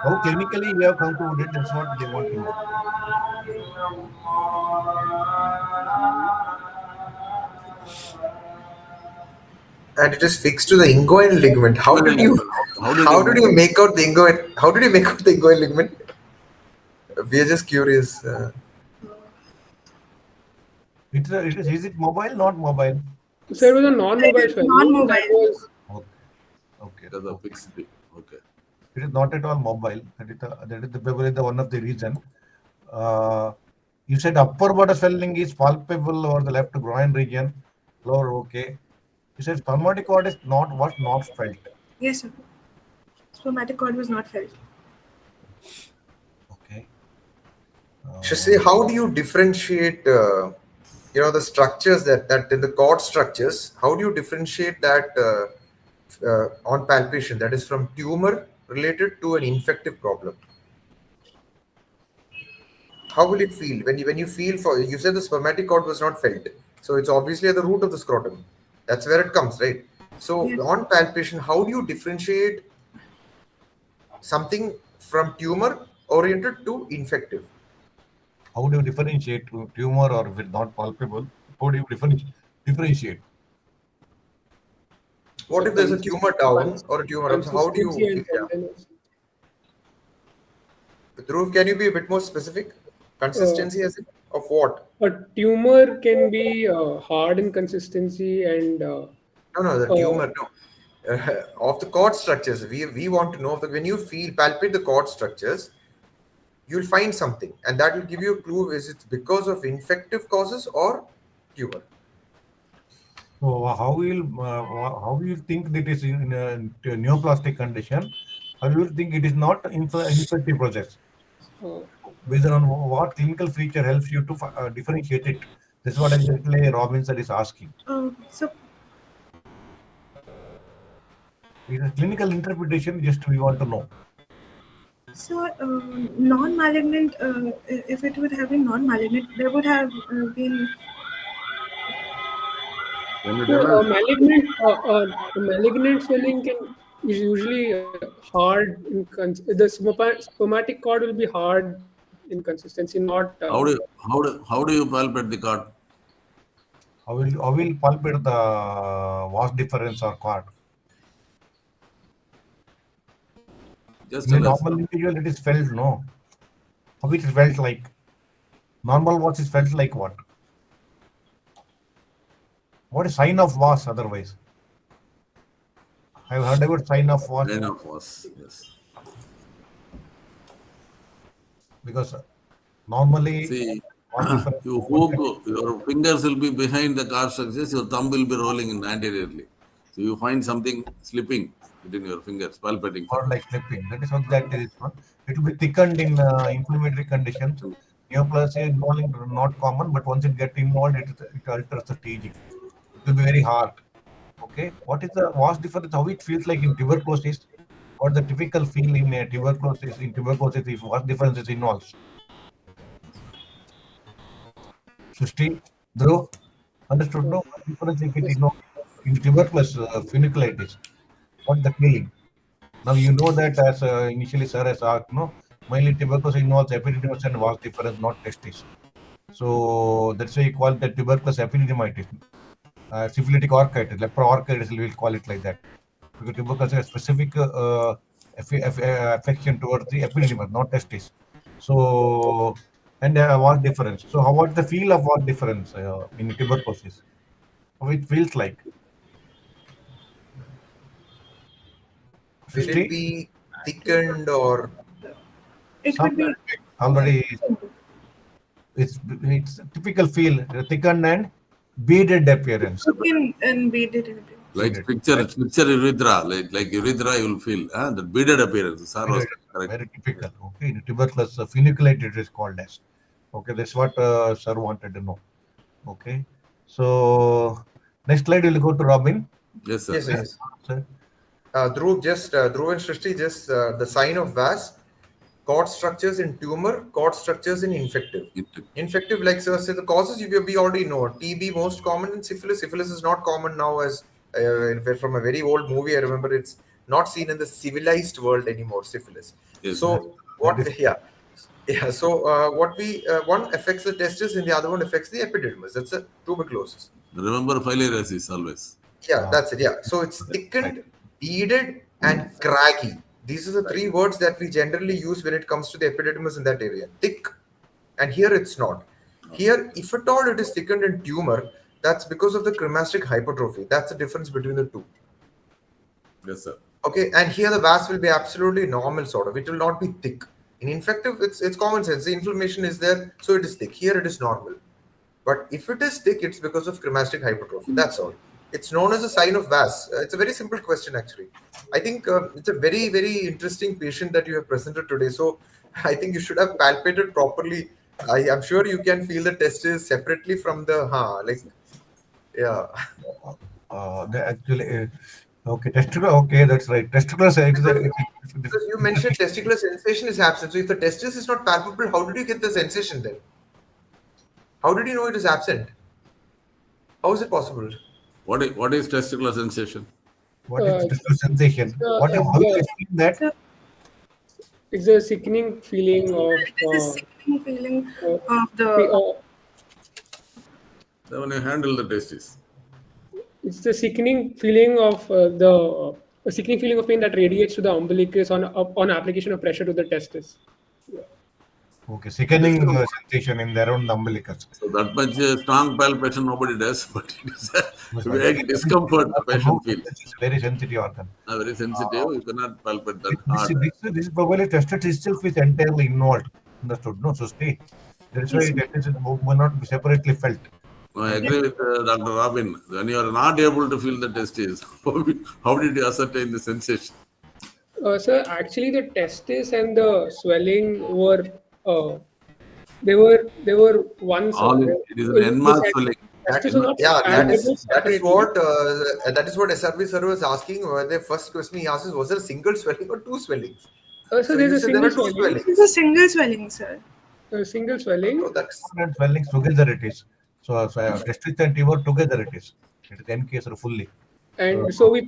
B: How clinically you have concluded, that's what they want to know.
C: And it is fixed to the inguinal ligament. How did you make out the inguinal? How did you make out the inguinal ligament? We are just curious.
B: Is it mobile, not mobile?
D: So it was a non-mobile swelling.
F: Non-mobile.
D: That was
B: Okay.
E: That's a fixed thing. Okay.
B: It is not at all mobile. That is probably the one of the reason. You said upper border swelling is palpable over the left groin region. Lower, okay. You said spermatic cord was not felt.
F: Yes, sir. spermatic cord was not felt.
B: Okay.
C: Shri, how do you differentiate, the structures that in the cord structures? How do you differentiate that on palpation? That is from tumor related to an infective problem. How will it feel when you feel for? You said the spermatic cord was not felt, so it's obviously at the root of the scrotum. That's where it comes, right? So
F: Yes.
C: on palpation, how do you differentiate something from tumor oriented to infective?
B: How do you differentiate tumor or if it's not palpable? How do you differentiate?
C: What
D: So
C: if there's a tumor down or a tumor up? So how do
D: consistency
C: you
D: and
C: feel? Yeah.
D: tenderness.
C: Dhruv, can you be a bit more specific? Consistency as in of what?
D: A tumor can be hard in consistency and
C: No, the tumor, no. Of the cord structures, we want to know that when you palpate the cord structures, you'll find something, and that will give you a clue: is it because of infective causes or tumor?
B: So how will you think that is in a neoplastic condition? How will you think it is not infective process?
D: uh,
B: Based on what clinical feature helps you to differentiate it? This is what exactly Robinson is asking.
F: So
B: It is clinical interpretation. Just we want to know.
F: non-malignant, if it would have been non-malignant, there would have been.
E: Can you
D: so
E: tell us?
D: malignant swelling is usually hard the spermatic cord will be hard in consistency, not
E: How do you palpate the cord?
B: How will palpate the was difference or cord?
E: Just
B: In a
E: tell us.
B: normal individual, it is felt, no. How it is felt like? Normal was is felt like what? What is sign of was otherwise? I've heard about sign of was
E: Kind of was, yes.
B: because normally
E: See,
B: was difference.
E: your fingers will be behind the cord structures, your thumb will be rolling anteriorly. So you find something slipping between your fingers, palpating for
B: Or like slipping. That is what that is. No? It will be thickened in inflammatory conditions. Neoplasia involving not common, but once it gets involved, it alters the staging. It will be very hard. Okay. What is the was difference? How it feels like in tuberculosis? What the typical feel in tuberculosis? In tuberculosis, if was difference is involved. Srishti, Dhruv, understood? No, what difference if it is not in tuberculosis funiculitis? What the feeling? Now you know that as initially sir has asked, no, mainly tuberculosis involves epididymis and was difference, not testis. So that's why you call it the tuberculosis epididymitis, syphilitic orchitis, leproorchitis, we will call it like that. Because tuberculosis has specific affection towards the epididymis, not testis. So, and was difference. So how about the feel of was difference in tuberculosis? How it feels like?
C: Will it
B: 50?
C: be thickened or
F: It would be
B: Already it's typical feel, thickened and beaded appearance.
F: thin and beaded in a bit.
E: like
B: Beaded.
E: picture urethra, like urethra you will feel, the beaded appearance. Sir was
B: Beaded,
E: correct.
B: very typical. Okay, in tuberculosis funiculate it is called as. Okay, that's what sir wanted to know. Okay, so next slide we'll go to Robin.
E: Yes, sir.
C: yes.
B: Sir.
C: Dhruv and Srishti, just the sign of VAS, cord structures in tumor, cord structures in infective. Infective, like sir said, the causes we already know. TB most common, and syphilis. Syphilis is not common now, as from a very old movie. I remember it's not seen in the civilized world anymore. Syphilis.
E: Yes.
C: So yeah. So what one affects the testis, and the other one affects the epididymis. That's a tuberculosis.
E: Remember filariasis always.
C: Yeah, that's it. Yeah. So it's thickened, beaded, and craggy. These are the three words that we generally use when it comes to the epididymis in that area. Thick, and here it's not. Here, if at all it is thickened in tumor, that's because of the cremastic hypertrophy. That's the difference between the two.
E: Yes, sir.
C: Okay, and here the VAS will be absolutely normal, sort of. It will not be thick. In infective, it's common sense. The inflammation is there, so it is thick. Here it is normal. But if it is thick, it's because of cremastic hypertrophy. That's all. It's known as a sign of VAS. It's a very simple question, actually. I think it's a very, very interesting patient that you have presented today. So I think you should have palpated properly. I'm sure you can feel the testes separately from the, yeah.
B: Actually, okay, testicular. Okay, that's right. Testicular.
C: Because you mentioned testicular sensation is absent. So if the testis is not palpable, how did you get the sensation then? How did you know it is absent? How is it possible?
E: What is testicular sensation?
B: What is testicular sensation? How do you explain that?
F: So
D: It's a sickening feeling of
F: it is a sickening feeling of the.
E: Then when you handle the testis.
D: It's the sickening feeling of a sickening feeling of pain that radiates to the umbilicus on application of pressure to the testis.
B: Okay, sickening sensation in around the umbilicus.
E: So that much strong palpation nobody does, but it is a vague discomfort the patient feels.
B: It's a very sensitive organ.
E: Very sensitive, you cannot palpate that hard.
B: This probably testis itself is entirely involved. Understood? No, so stay. That's why testis will not be separately felt.
E: I agree with Dr. Robin. When you are not able to feel the testis, how did you ascertain the sensation?
D: Sir, actually, the testis and the swelling were they were one.
E: It is an en masse swelling.
C: That is what SRB sir was asking. The first question he asked is, was there a single swelling or two swellings?
D: So there's a single swelling.
F: It's a single swelling, sir.
D: A single swelling.
C: So that's
B: swellings together it is. So testis and tumor together it is. It is encased fully.
D: And so we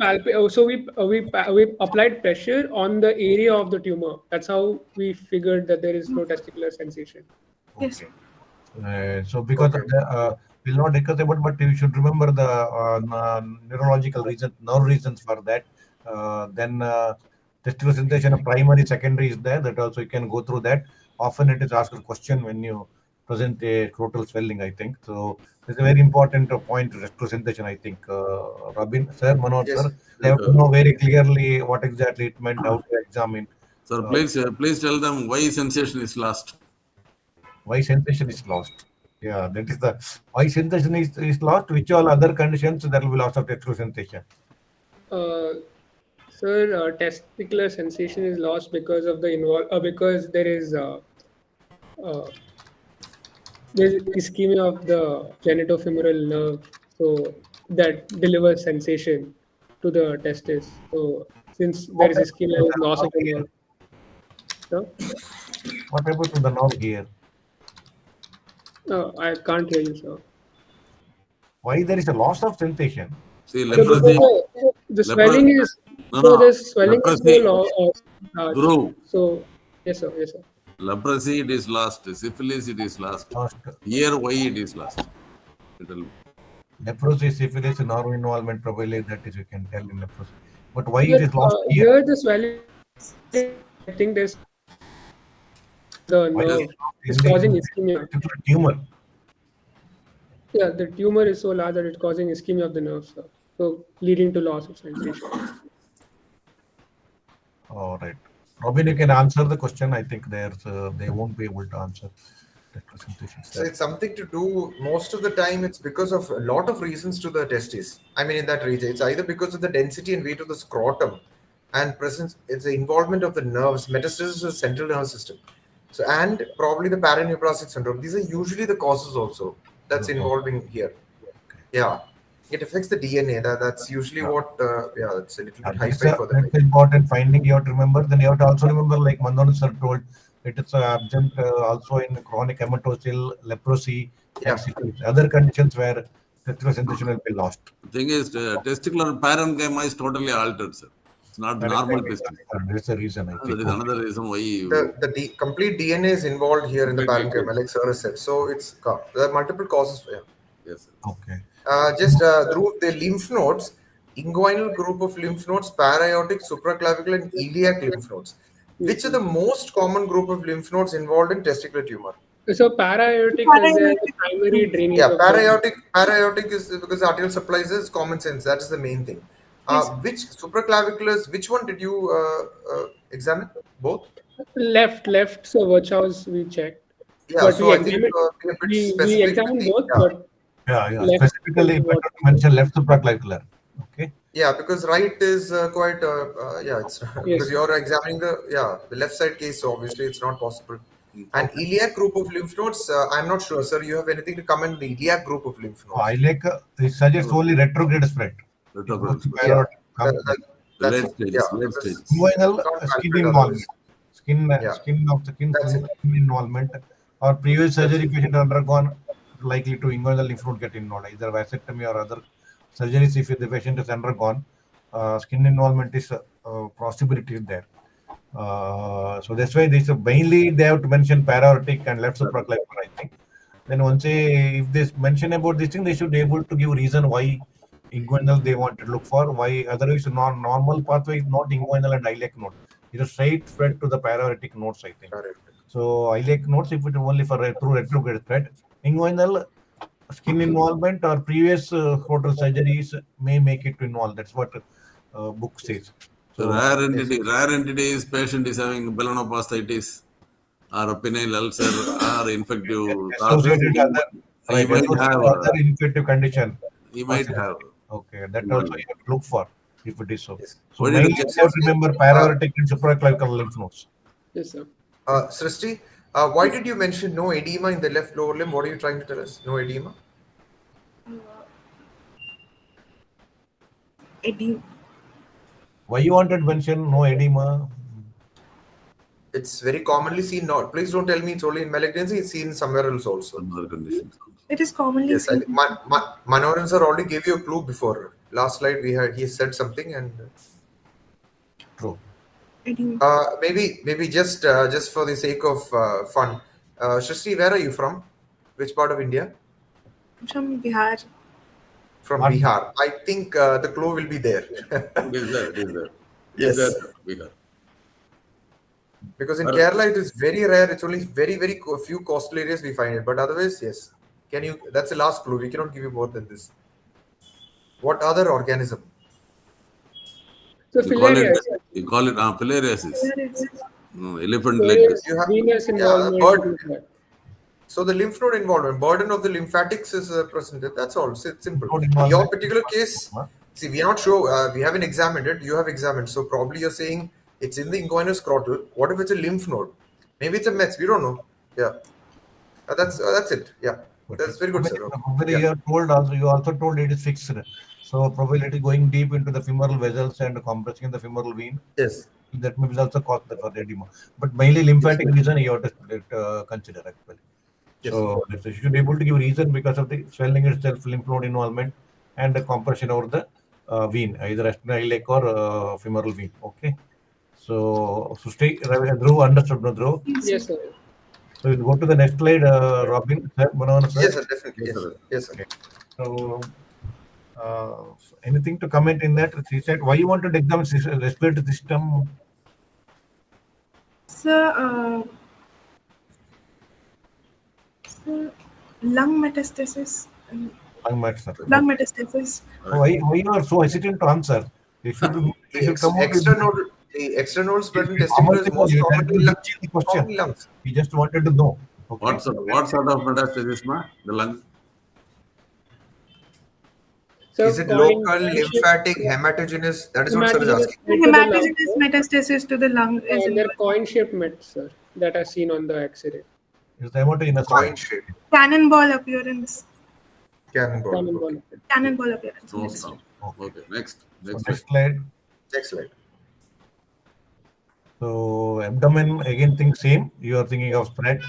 D: applied pressure on the area of the tumor. That's how we figured that there is no testicular sensation.
F: Yes.
B: So because of the, we'll not discuss about, but you should remember the neurological reasons, nerve reasons for that. Then testicular sensation of primary, secondary is there. That also you can go through that. Often it is asked a question when you present a scrotal swelling, I think. So it's a very important point, representation, I think. Robin, sir, Manohar, sir, they have to know very clearly what exactly it meant, how to examine.
E: Sir, please tell them why sensation is lost.
B: Why sensation is lost? Yeah, that is the why sensation is lost. Which all other conditions there will be loss of testicular sensation?
D: Sir, testicular sensation is lost because of the because there's ischemia of the genitofemoral nerve, so that delivers sensation to the testis. So since there is ischemia, there is loss of the nerve. No?
B: What happened to the nerve here?
D: No, I can't hear you, sir.
B: Why there is a loss of sensation?
E: See, leprosy.
D: The swelling is there's swelling is so large. So yes, sir.
E: Leprosy, it is lost. Syphilis, it is lost. Here, why it is lost?
B: Leprosy, syphilis, nerve involvement, probably that is you can tell in leprosy. But why it is lost here?
D: Here the swelling, I think there's the nerve is causing ischemia.
B: Tumor.
D: Yeah, the tumor is so large that it's causing ischemia of the nerves, so leading to loss of sensation.
B: All right. Robin, you can answer the question. I think they won't be able to answer that presentation.
C: So it's something to do, most of the time it's because of a lot of reasons to the testis. I mean, in that region, it's either because of the density and weight of the scrotum and presence, it's the involvement of the nerves, metastasis of the central nervous system. So, and probably the paraneoplastic syndrome. These are usually the causes also that's involving here. Yeah. It affects the DNA. That's usually what, it's a little bit high-fi for them.
B: That's important finding you have to remember. Then you have to also remember, like Manoharan sir told, it is absent also in chronic hematocyl, leprosy, and syphilis. Other conditions where testicular sensation will be lost.
E: The thing is, testicular parenchyma is totally altered, sir. It's not normal testicle.
B: That's the reason. I think.
E: That is another reason why
C: the complete DNA is involved here in the parenchyma, like sir said. So there are multiple causes for it.
E: Yes, sir.
B: Okay.
C: Through the lymph nodes, inguinal group of lymph nodes, para-aortic, supraclavicular, and iliac lymph nodes. Which are the most common group of lymph nodes involved in testicular tumor?
D: So para-aortic is the primary drainage.
C: Yeah, para-aortic is because arterial supplies is common sense. That is the main thing. Which supraclaviculars? Which one did you examine? Both.
D: Left. So Virchow's we checked.
C: Yeah,
D: but
C: so I think
D: we examined both, but
B: Yeah.
D: Left
B: Specifically,
D: is what-
B: better to mention left supraclavicular. Okay.
C: Yeah, because right is quite it's
D: Yes.
C: because you're examining the left side case, so obviously it's not possible. And iliac group of lymph nodes, I'm not sure, sir. You have anything to comment the iliac group of lymph nodes?
B: I like it suggests only retrograde spread.
E: Retrograde spread.
C: Yeah,
B: Come
C: that's
E: Late
C: it.
E: stages,
C: Yeah,
E: late
C: because
E: stages.
B: inguinal
C: can't
B: skin
C: calculate
B: involvement,
C: otherwise.
B: skin
C: That's it.
B: involvement, or previous surgery patient undergone likely to inguinal lymph node get involved, either vasectomy or other surgeries. If the patient has undergone, skin involvement is possibility is there. So that's why this mainly they have to mention para-aortic and left supraclavicular, I think. Then once if they mention about this thing, they should be able to give reason why inguinal they want to look for, why otherwise normal pathway is not inguinal and iliac node. It is straight spread to the para-aortic nodes, I think.
C: Correct.
B: So iliac nodes, if it only for through retrograde spread, inguinal skin involvement or previous total surgeries may make it to involve. That's what book says.
E: So rare entity is patient is having melanopastitis or a penile ulcer or infective causes.
B: Associated other,
E: He might have.
B: other infective condition.
E: He might have.
B: Okay, that also you have to look for if it is so.
C: Yes.
B: So
E: Why did
B: mainly
E: you
B: you have to remember para-aortic and supraclavicular lymph nodes.
D: Yes, sir.
C: Srishti, why did you mention no edema in the left lower limb? What are you trying to tell us? No edema?
F: Edema.
B: Why you wanted to mention no edema?
C: It's very commonly seen. Not please don't tell me it's only in malignancy. It's seen somewhere else also.
E: Some other conditions.
F: It is commonly
C: Yes, I
F: seen.
C: think Manoharan sir already gave you a clue before. Last slide he said something and
B: True.
F: Edema.
C: maybe just for the sake of fun, Srishti, where are you from? Which part of India?
F: From Bihar.
C: From
B: One.
C: Bihar. I think the clue will be there.
E: It is there. It is there.
C: Yes.
E: It is there. Bihar.
C: Because in Kerala it is very rare. It's only very few coastal areas we find it. But otherwise, yes. Can you? That's the last clue. We cannot give you more than this. What other organism?
D: So
E: You call it
D: filariasis.
E: filariasis. No, elephant leg.
C: You have
D: Venous
C: yeah,
D: involvement.
C: bird.
D: in that.
C: So the lymph node involvement, burden of the lymphatics is present. That's all. It's simple.
B: Node involvement.
C: Your particular case, see, we are not sure. We haven't examined it. You have examined. So probably you're saying it's in the inguinal scrotal. What if it's a lymph node? Maybe it's a Mets. We don't know. Yeah. That's it. Yeah. That's very good, sir.
B: Probably you also told it is fixed. So probably it is going deep into the femoral vessels and compressing the femoral vein.
C: Yes.
B: That may be also cause for edema. But mainly lymphatic reason you have to consider actually.
C: Yes.
B: So you should be able to give reason because of the swelling itself, lymph node involvement, and the compression over the vein, either iliac or femoral vein. Okay. So stay. Dhruv understood, no Dhruv?
D: Yes, sir.
B: So we'll go to the next slide, Robin, sir, Manoharan, sir.
C: Yes, sir. Definitely. Yes, sir. Yes, sir.
B: So, anything to comment in that? He said, why you wanted to examine respiratory system?
F: So, lung metastasis.
B: Lung mets, sir.
F: Lung metastasis.
B: Why you are so hesitant to answer? You should come out with
C: The external spread in
B: common
C: testicle is most
B: thing,
C: commonly
B: that is the question.
C: lungs.
B: He just wanted to know. Okay.
E: What sort of metastasis, ma? The lung?
D: So
C: Is it
D: coin-
C: local, lymphatic, hematogenous? That is what sir is asking.
F: Hematogenous metastasis to the lung is
D: And they're coin-shaped mets, sir, that are seen on the X-ray.
B: Is the hematoma
C: Coin shape.
F: cannonball appearance.
C: Cannonball.
D: Cannonball.
F: Cannonball appearance.
E: No
F: Next.
E: sound. Okay, next.
B: Next slide.
C: Next slide.
B: So abdomen again thing same. You are thinking of spread.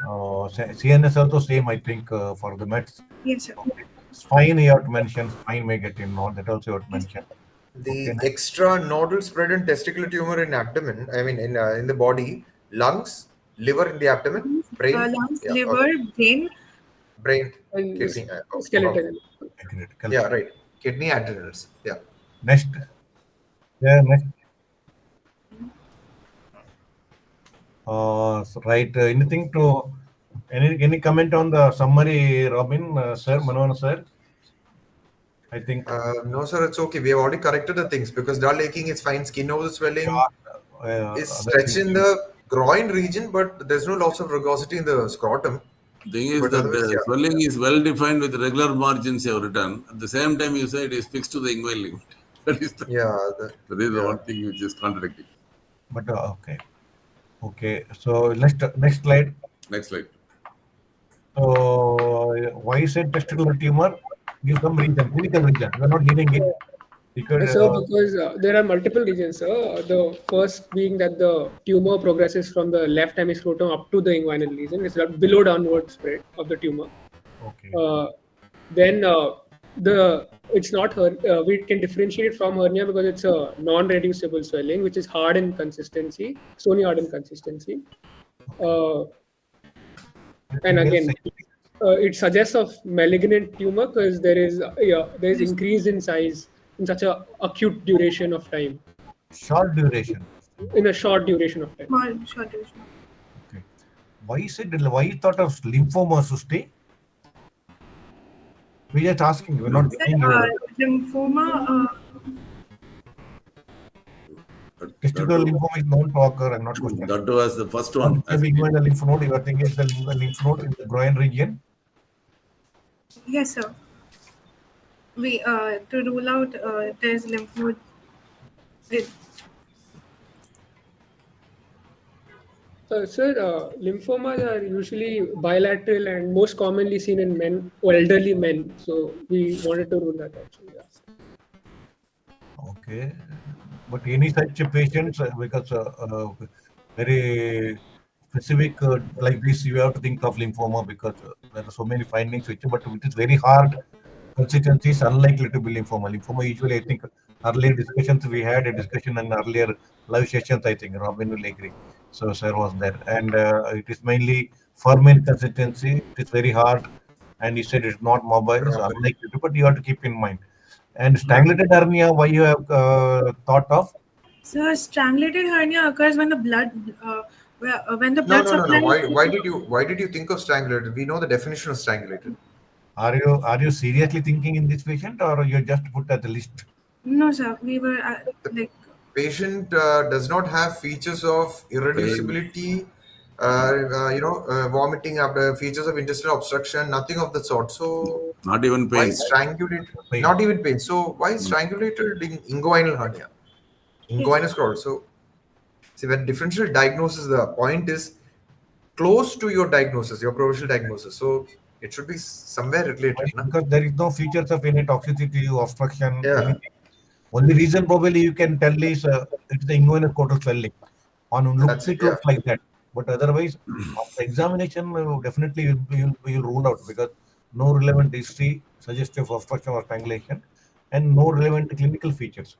B: CNS also same, I think, for the mets.
F: Yes, sir.
B: Spine you have to mention. Spine may get involved. That also you have to mention.
C: The
B: Okay.
C: extra nodal spread and testicular tumor in abdomen. I mean, in the body, lungs, liver in the abdomen, brain,
F: Lungs,
C: yeah,
F: liver, brain.
C: brain,
D: And
C: kidney.
D: skeleton.
B: Critical.
C: Yeah, right. Kidney, adrenals. Yeah.
B: Next. Yeah, next. Right. Anything to any comment on the summary, Robin, sir, Manoharan, sir? I think
C: No, sir, it's okay. We have already corrected the things because dull aching is fine. Skin over the swelling is
B: other
C: stretched in the groin region, but there's no loss of rugosity in the scrotum.
E: The thing is
C: But
E: that
C: otherwise,
E: the
C: yeah.
E: swelling is well defined with regular margins you have written. At the same time, you say it is fixed to the inguinal ligament. That is the,
C: Yeah,
E: that is the
C: yeah.
E: one thing which is contradicting.
B: But okay. So next slide.
E: Next slide.
B: So why is it testicular tumor? Give some reason, clinical reason. We are not needing it. Because
D: So, because there are multiple reasons, sir. The first being that the tumor progresses from the left hemiscrotum up to the inguinal lesion. It's a below downward spread of the tumor.
B: okay.
D: Then it's not we can differentiate it from hernia because it's a non-reducible swelling, which is hard in consistency, stony hard in consistency. And again, it suggests of malignant tumor because there is increase in size in such a acute duration of time,
B: Short duration.
D: in a short duration of time.
F: Small short duration.
B: Okay. Why you thought of lymphoma to stay? We just asking. We're not saying
F: Lymphoma.
B: testicular lymphoma is known to occur. I'm not questioning.
E: That was the first one.
B: Maybe even the lymph node. You are thinking it's the lymph node in the groin region.
F: Yes, sir. We to rule out there's lymph node.
D: Sir, lymphomas are usually bilateral and most commonly seen in men or elderly men. So we wanted to rule that out. So, yeah.
B: Okay. But any such patients, because very specific like this, you have to think of lymphoma because there are so many findings, but it is very hard. Consistency is unlikely to be lymphoma. Lymphoma usually, I think, earlier discussions we had a discussion in earlier live sessions. I think Robin will agree. So sir was there, and it is mainly firm in consistency. It is very hard, and he said it's not mobile. It's unlikely to, but you have to keep in mind. And strangulated hernia, why you have thought of?
F: So strangulated hernia occurs when the blood, when the blood supply.
C: No. Why did you think of strangulated? We know the definition of strangulated.
B: Are you seriously thinking in this patient, or you just put at the list?
F: No, sir. We were like.
C: Patient does not have features of irreducibility, vomiting, features of intestinal obstruction, nothing of the sort. So
E: Not even
C: why
E: pain.
C: strangulated?
B: Pain.
C: Not even pain. So why strangulated in inguinal hernia? Inguinal scroll. So see, when differential diagnosis, the point is close to your diagnosis, your provisional diagnosis. So it should be somewhere related.
B: Because there is no features of any toxicity, obstruction,
C: Yeah.
B: anything. Only reason probably you can tell is it's the inguinal cortical swelling. On looks it looks like that, but otherwise, after examination, definitely you'll rule out because no relevant history suggestive of obstruction or strangulation, and no relevant clinical features.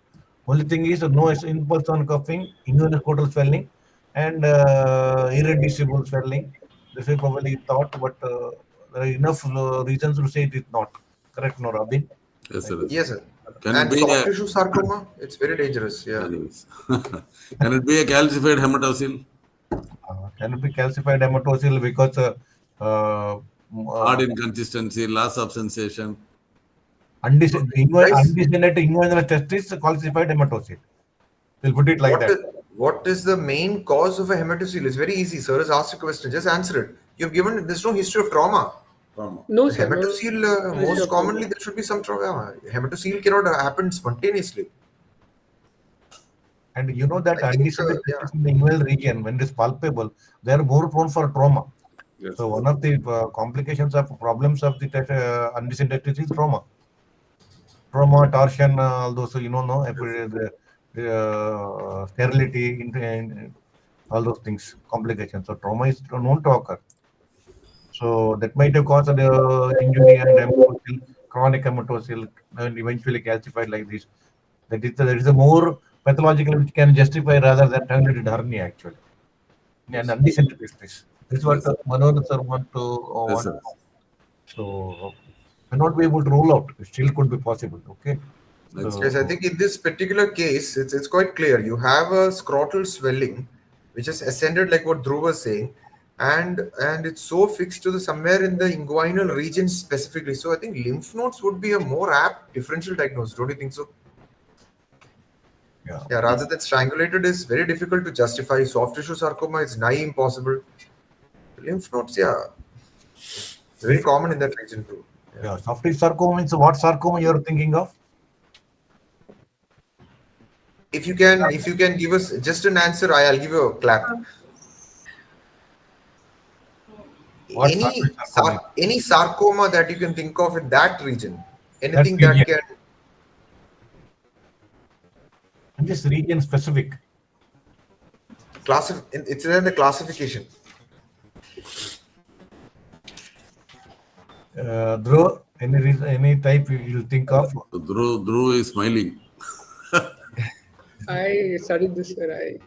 B: Only thing is no impulse on coughing, inguinal cortical swelling, and irreducible swelling. This is probably thought, but there are enough reasons to say it is not correct. No, Robin.
E: Yes, sir.
C: Yes, sir.
E: Can
C: And
E: it be
C: soft tissue sarcoma, it's very dangerous. Yeah.
E: Can it be a calcified hematocele?
B: Can it be calcified hematocele because
E: Hard inconsistency, loss of sensation.
B: undescended inguinal testis calcified hematocele? We'll put it like that.
C: What is the main cause of a hematocele? It's very easy. Sir has asked a question. Just answer it. You've given, there's no history of trauma.
D: No, sir.
C: Hematocele, most commonly, there should be some trauma. Hematocele cannot happen spontaneously.
B: And you know that undescended testis in the inguinal region, when it is palpable, they are more prone for trauma.
E: Yes.
B: So one of the complications of problems of the undescended testis is trauma. Trauma, torsion, all those, sterility, all those things, complications. So trauma is known to occur. So that might have caused injury and hematocele, chronic hematocele, and eventually calcified like this. There is a more pathological which can justify rather than strangulated hernia actually. And undescended testis. This is what Manoharan sir want to. So may not be able to rule out. It still could be possible. Okay.
C: Yes, I think in this particular case, it's quite clear. You have a scrotal swelling, which has ascended, like what Dhruv was saying, and it's so fixed to the somewhere in the inguinal region specifically. So I think lymph nodes would be a more apt differential diagnosis. Don't you think so? Yeah. Rather than strangulated is very difficult to justify. Soft tissue sarcoma is nigh impossible. Lymph nodes, yeah. It's very common in that region too.
B: Yeah, soft tissue sarcoma means what sarcoma you are thinking of?
C: If you can give us just an answer, I'll give you a clap.
B: What soft tissue sarcoma?
C: Any sarcoma that you can think of in that region, anything
B: That
C: that can.
B: And this region specific.
C: It's in the classification.
B: Dhruv, any type you will think of?
E: Dhruv is smiling.
D: I studied this, sir.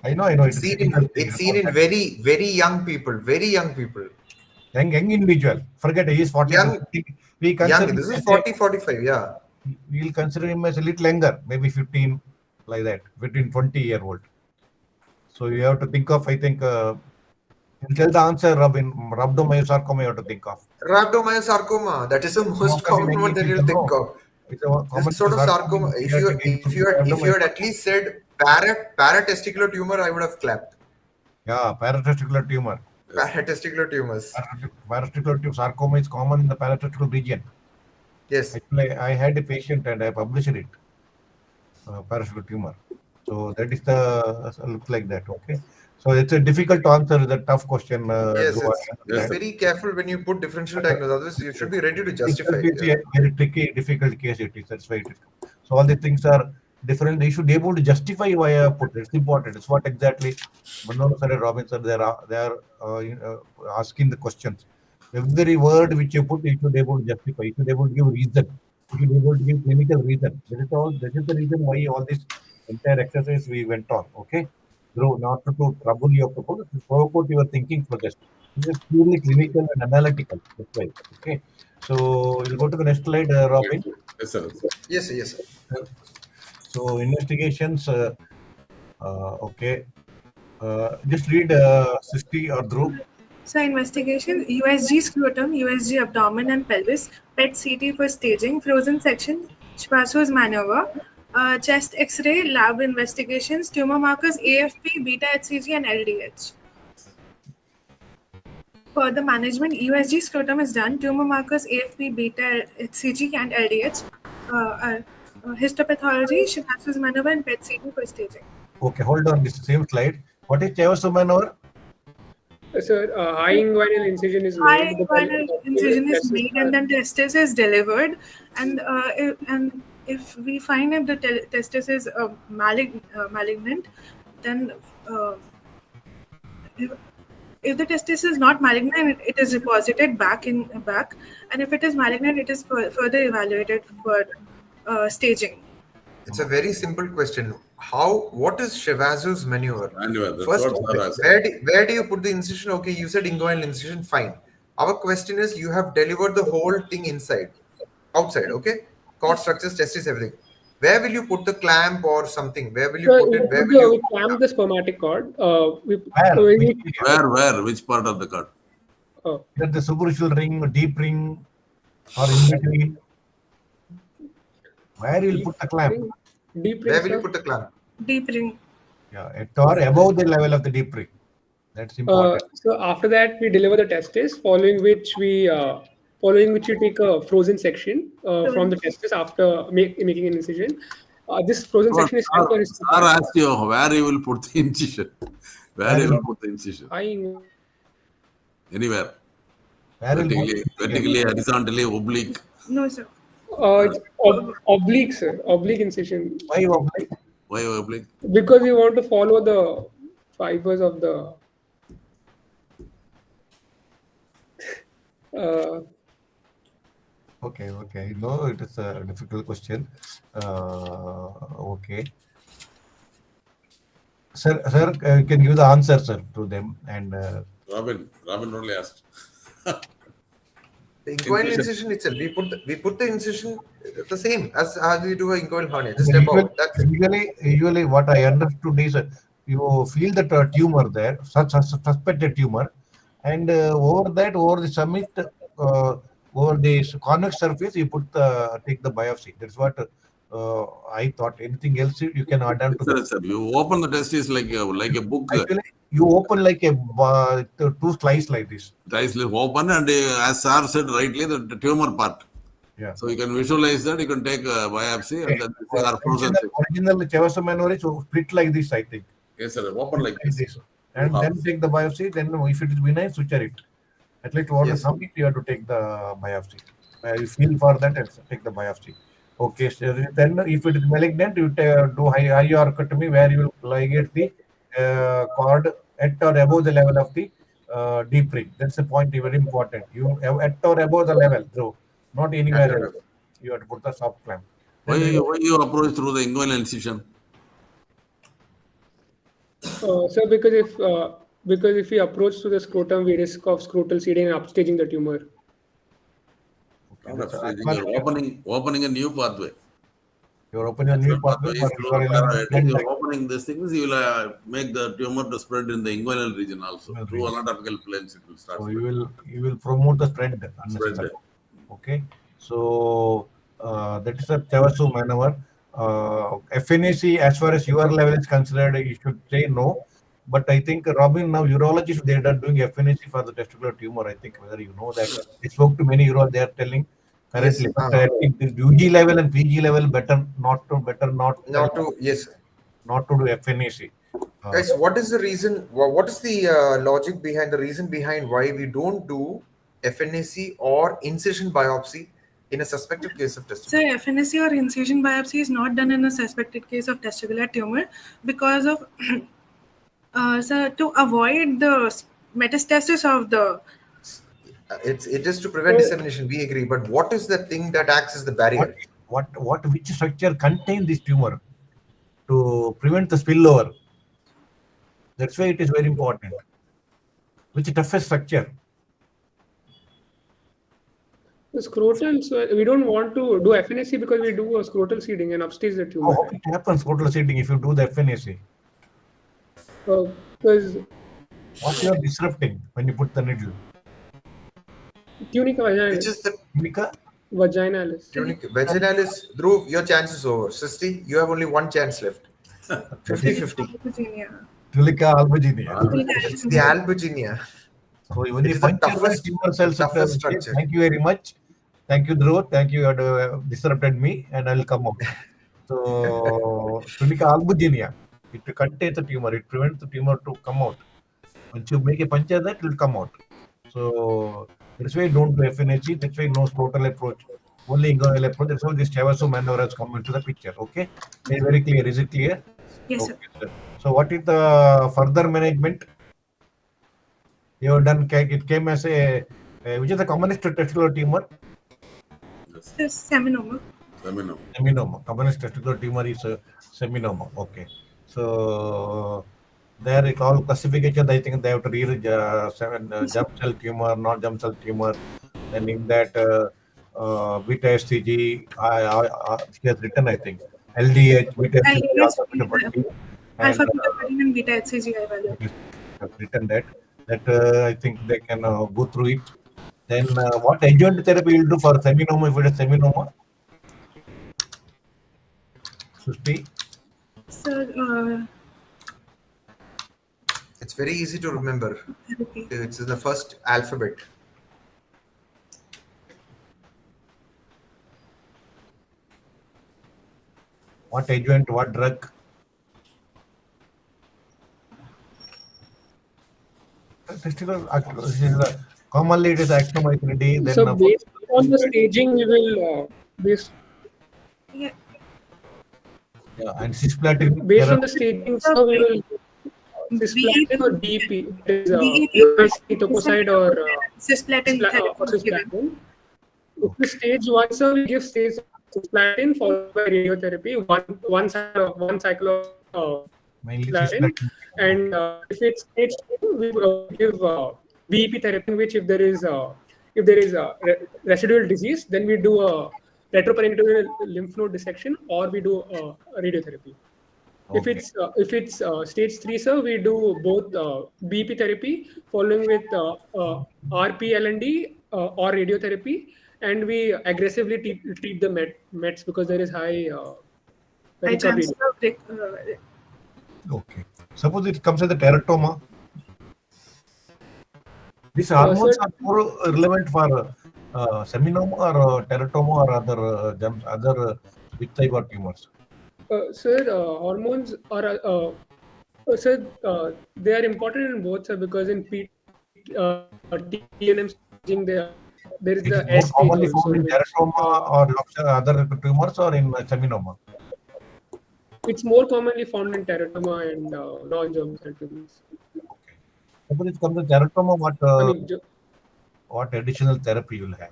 B: I know.
C: It's seen in very, very young people. Very young people.
B: Young individual. Forget he is 40.
C: Young.
B: We consider
C: This is 40, 45. Yeah.
B: We'll consider him as a little younger, maybe 15, like that, between 20-year-old. So you have to think of, I think, tell the answer, Robin. Rhabdomyosarcoma you have to think of.
C: Rhabdomyosarcoma. That is the most common one that you'll think of. This sort of sarcoma. If you had at least said paratesticular tumor, I would have clapped.
B: Yeah, paratesticular tumor.
C: Paratesticular tumors.
B: Paratesticular tumor sarcoma is common in the paratesticular region.
C: Yes.
B: Actually, I had a patient and I published it. Paratesticular tumor. So that is looks like that. Okay. So it's a difficult to answer. It's a tough question.
C: Yes, it's very careful when you put differential diagnosis. Otherwise, you should be ready to justify.
B: It's a very tricky, difficult case. It is. That's why it is. So all the things are different. They should be able to justify why I put it. It's important. It's what exactly Manoharan sir and Robin sir they are asking the questions. Every word which you put, you should be able to justify. You should be able to give reason. You should be able to give clinical reason. That is the reason why all this entire exercise we went on. Okay. So not to trouble your proposal, to provoke your thinking for this. It is purely clinical and analytical. That's right. Okay. So we'll go to the next slide, Robin.
E: Yes, sir.
C: Yes, sir.
B: So investigations. Okay. Just read 60 or Dhruv.
F: So investigation, USG scrotum, USG abdomen and pelvis, PET CT for staging, frozen section, Schwarzschild's maneuver, chest X-ray, lab investigations, tumor markers, AFP, beta HCG and LDH. For the management, USG scrotum is done, tumor markers, AFP, beta HCG and LDH, histopathology, Schwarzschild's maneuver and PET CT for staging.
B: Okay, hold on this same slide. What is Schwarzschild maneuver?
D: Sir, high inguinal incision is made.
F: High inguinal incision is made and then testis is delivered. And if we find that the testis is malignant, then if the testis is not malignant, it is deposited back. And if it is malignant, it is further evaluated for staging.
C: It's a very simple question. What is Schwarzschild's maneuver?
E: First,
C: where do you put the incision? Okay, you said inguinal incision, fine. Our question is, you have delivered the whole thing outside, okay? Cord structures, testis, everything. Where will you put the clamp or something? Where will you put it? Where will you
D: clamp the spermatic cord?
E: Where? Which part of the cord?
B: The superficial ring, deep ring, or in between. Where you will put the clamp?
C: Where will you put the clamp?
F: Deep ring.
B: Yeah, at or above the level of the deep ring. That's important.
D: So after that, we deliver the testis, following which we take a frozen section from the testis after making an incision. This frozen section is sent for his.
E: Sir asked you where you will put the incision. Where you will put the incision? Anywhere. Vertically, horizontally, oblique.
F: No, sir.
D: It's oblique, sir. Oblique incision.
B: Why oblique?
E: Why oblique?
D: Because we want to follow the fibers of the.
B: Okay. No, it is a difficult question. Okay. Sir, you can give the answer, sir, to them. And
E: Robin only asked.
C: The inguinal incision itself, we put the incision the same as we do a inguinal hernia. Just about that.
B: Usually, what I understood is you feel that tumor there, suspected tumor, and over the summit, over the convex surface, you take the biopsy. That's what I thought. Anything else you can add on to that?
E: Sir, you open the testis like a book.
B: you open like a two slice like this.
E: Slice open, and as sir said rightly, the tumor part.
B: Yeah.
E: So you can visualize that. You can take a biopsy, and then they are frozen.
B: Original Chevasum Manoharan is split like this, I think.
E: Yes, sir. Open like this.
B: And then take the biopsy. Then if it is benign, suture it. At least what is something you have to take the biopsy. You feel for that and take the biopsy. Okay. So then if it is malignant, you do hyoarchotomy where you will ligate the cord at or above the level of the deep ring. That's the point. Very important. You have at or above the level, though not anywhere else. You have to put the soft clamp.
E: Why you approach through the inguinal incision?
D: So because if we approach to the scrotum, we risk of scrotal seeding and upstaging the tumor.
E: You're opening a new pathway.
B: You're opening a new pathway.
E: You're opening these things. You will make the tumor to spread in the inguinal region also. Through anatomical planes, it will start.
B: So you will promote the spread. Okay. So that is a Chevasum maneuver. FNAC, as far as your level is considered, you should say no. But I think, Robin, now urologists, they are doing FNAC for the testicular tumor. I think whether you know that. I spoke to many urologists, they are telling currently. But I think the UG level and PG level better not to do FNAC.
C: Guys, what is the reason? What is the logic behind the reason behind why we don't do FNAC or incision biopsy in a suspected case of testicular?
F: So FNAC or incision biopsy is not done in a suspected case of testicular tumor because of to avoid the metastasis of the.
C: It is to prevent dissemination. We agree, but what is the thing that acts as the barrier?
B: Which structure contain this tumor to prevent the spillover? That's why it is very important. Which toughest structure?
D: The scrotal, so we don't want to do FNAC because we do a scrotal seeding and upstage the tumor.
B: How it happens, scrotal seeding, if you do the FNAC?
D: Because
B: what you are disrupting when you put the needle?
D: Tunica vaginalis.
C: Which is the
B: Tunica
D: vaginalis.
C: Tunica vaginalis. Dhruv, your chance is over. Sisti, you have only one chance left. 50-50.
B: Tunica albuginea.
C: It's the albuginea.
B: So when the toughest tumor cells structure. Thank you very much. Thank you, Dhruv. Thank you. You had disrupted me, and I will come out. So Tunica albuginea. It contains the tumor. It prevents the tumor to come out. Once you make a puncture, that will come out. So that's why don't do FNAC. That's why no scrotal approach. Only inguinal approach. That's why this Chevasum maneuver has come into the picture. Okay, very clear. Is it clear?
F: Yes,
B: okay, sir. So what is the further management? You have done. It came as a which is the commonest testicular tumor?
F: Seminoma.
B: Seminoma. Commonest testicular tumor is seminoma. Okay. So there is all classification. I think they have to read germ cell tumor, not germ cell tumor. Then in that beta HCG, she has written, I think, LDH, beta HCG,
F: alpha beta and beta HCG. I value.
B: Have written that. I think they can go through it. Then what adjuvant therapy will do for seminoma if it is seminoma? Susti?
F: So,
C: it's very easy to remember. It's in the first alphabet.
B: What adjuvant, what drug? Testicular, commonly it is actinomycin D. Then
D: so based on the staging, we will
B: and cisplatin.
D: Based on the staging, so we will cisplatin or DP, etoposide or
F: cisplatin.
D: If we stage 1, so we give stage cisplatin followed by radiotherapy, one cycle of cisplatin, and if it's stage 2, we give BEP therapy, in which if there is residual disease, then we do a retroperitoneal lymph node dissection, or we do radiotherapy. Okay. If it's stage 3, sir, we do both BEP therapy following with RP-LND or radiotherapy, and we aggressively treat the Mets because there is high
F: chance of
B: okay. Suppose it comes as a teratoma. These hormones
D: Sir,
B: are more relevant for seminoma or teratoma or other which type of tumors?
D: sir, hormones are sir, they are important in both, sir, because in TNM staging there is
B: It is
D: the
B: more
D: S stage
B: commonly
D: also,
B: found in
D: which
B: teratoma or other tumors or in seminoma.
D: it's more commonly found in teratoma and non-germ cell tumors.
B: Okay. Suppose it comes to teratoma,
D: I mean,
B: what additional therapy you will have?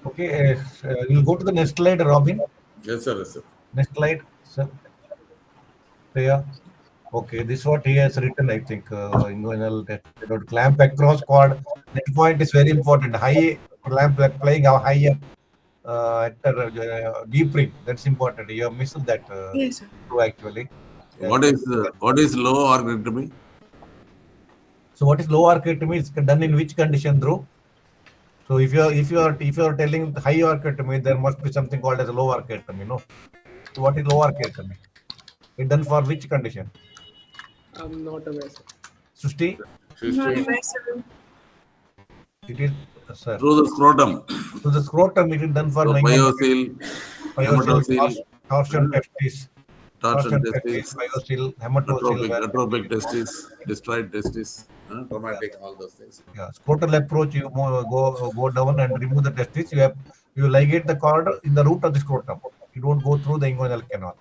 B: Okay, we'll go to the next slide, Robin.
E: Yes, sir. Yes, sir.
B: Next slide, sir. Yeah. Okay, this is what he has written, I think. Inguinal clamp across quad. That point is very important. High clamp playing a higher deep ring. That's important. You have missed that
F: Yes, sir.
B: too, actually.
E: What is low organotomy?
B: So what is low archerectomy? It's done in which condition, Dhruv? So if you are telling high archerectomy, there must be something called as a low archerectomy, no? So what is low archerectomy? It's done for which condition?
D: I'm not aware, sir.
B: Susti?
F: Not
E: System
F: aware, sir.
B: It is, sir.
E: through the scrotum.
B: So the scrotum, it is done for
E: So biocele, hematocele,
B: torsion testis,
E: torsion testis,
B: biocele, hematocele.
E: atropic testis, destroyed testis, traumatic, all those things.
B: Yeah, scrotal approach, you go down and remove the testis. You ligate the cord in the root of the scrotum. You don't go through the inguinal canal.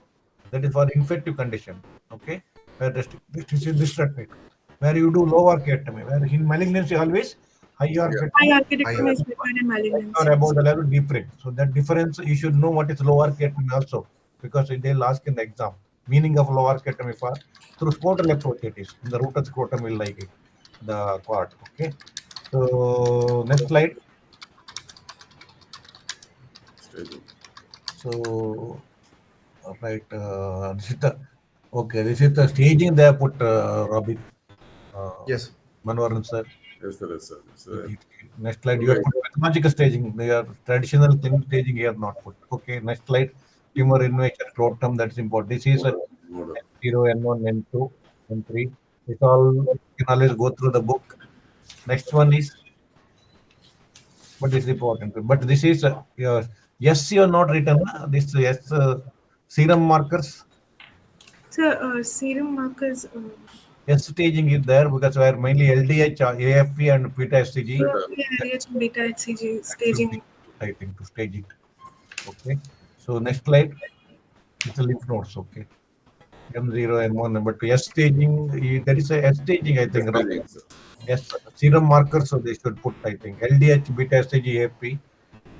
B: That is for infective condition. Okay, where testis is destructed. Where you do low archerectomy, where in malignancy always high archerectomy.
F: High archerectomy is preferred in malignancy.
B: Or about the level deep ring. So that difference, you should know what is lower archerectomy also, because they'll ask in the exam. Meaning of lower archerectomy for through scrotal approach it is. In the root of scrotum will like it, the cord. Okay. So next slide. So right, this is the staging they have put, Robin.
C: Yes.
B: Manoharan sir.
E: Yes, sir. Yes, sir. Yes, sir.
B: Next slide, you have put pathological staging. They are traditional clinical staging here not put. Okay, next slide. Tumor invasion, scrotum, that's important. This is N0, N1, N2, N3. It's all, you can always go through the book. Next one is, but this is important. But this is, yes, you are not written. This, yes, serum markers.
F: So, serum markers.
B: Yes, staging is there because we are mainly LDH, AFP, and beta HCG.
F: LDH and beta HCG staging.
B: I think to stage it. Okay. So next slide. It's a lymph nodes. Okay. M0, M1, but S staging, there is a S staging, I think. Yes, serum markers, so they should put, I think, LDH, beta HCG, AFP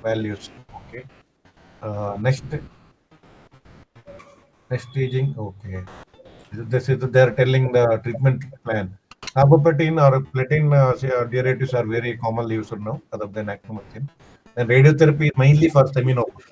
B: values. Okay. Next staging. Okay. This is they're telling the treatment plan. Carboplatin or platin derivatives are very commonly used now, other than actomycin. Then radiotherapy is mainly for seminoma,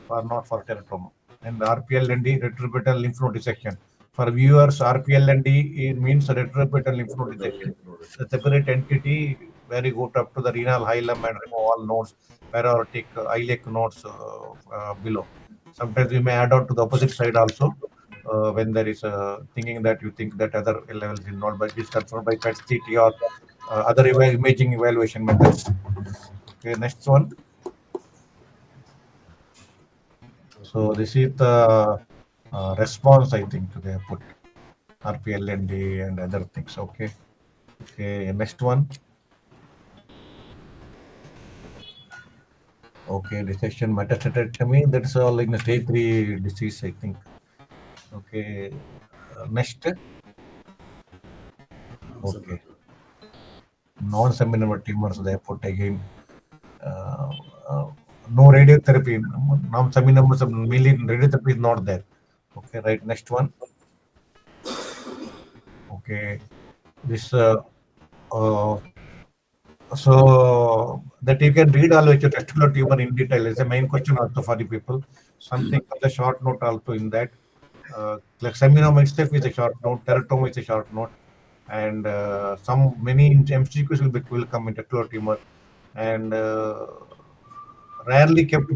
B: or not for teratoma. And RPL&D, retroperitoneal lymph node dissection. For viewers, RPL&D means retroperitoneal lymph node dissection. The separate entity where you go up to the renal hilum and remove all nodes, paraortic, iliac nodes below. Sometimes we may add on to the opposite side also. When there is thinking that you think that other levels is not, but is confirmed by PET-CT or other imaging evaluation methods. Okay, next one. So this is the response, I think, they have put RPL&D and other things. Okay. Okay, next one. Okay, dissection metastatectomy. That's all in stage 3 disease, I think. Okay, next. Okay. Non-seminal tumors they put again. No radiotherapy. Non-seminal mainly radiotherapy is not there. Okay, right. Next one. Okay, this. So that you can read all your testicular tumor in detail is the main question also for the people. Something on the short note also in that. Like seminoma itself is a short note, teratoma is a short note, and many MCQs will come in testicular tumor, and rarely kept.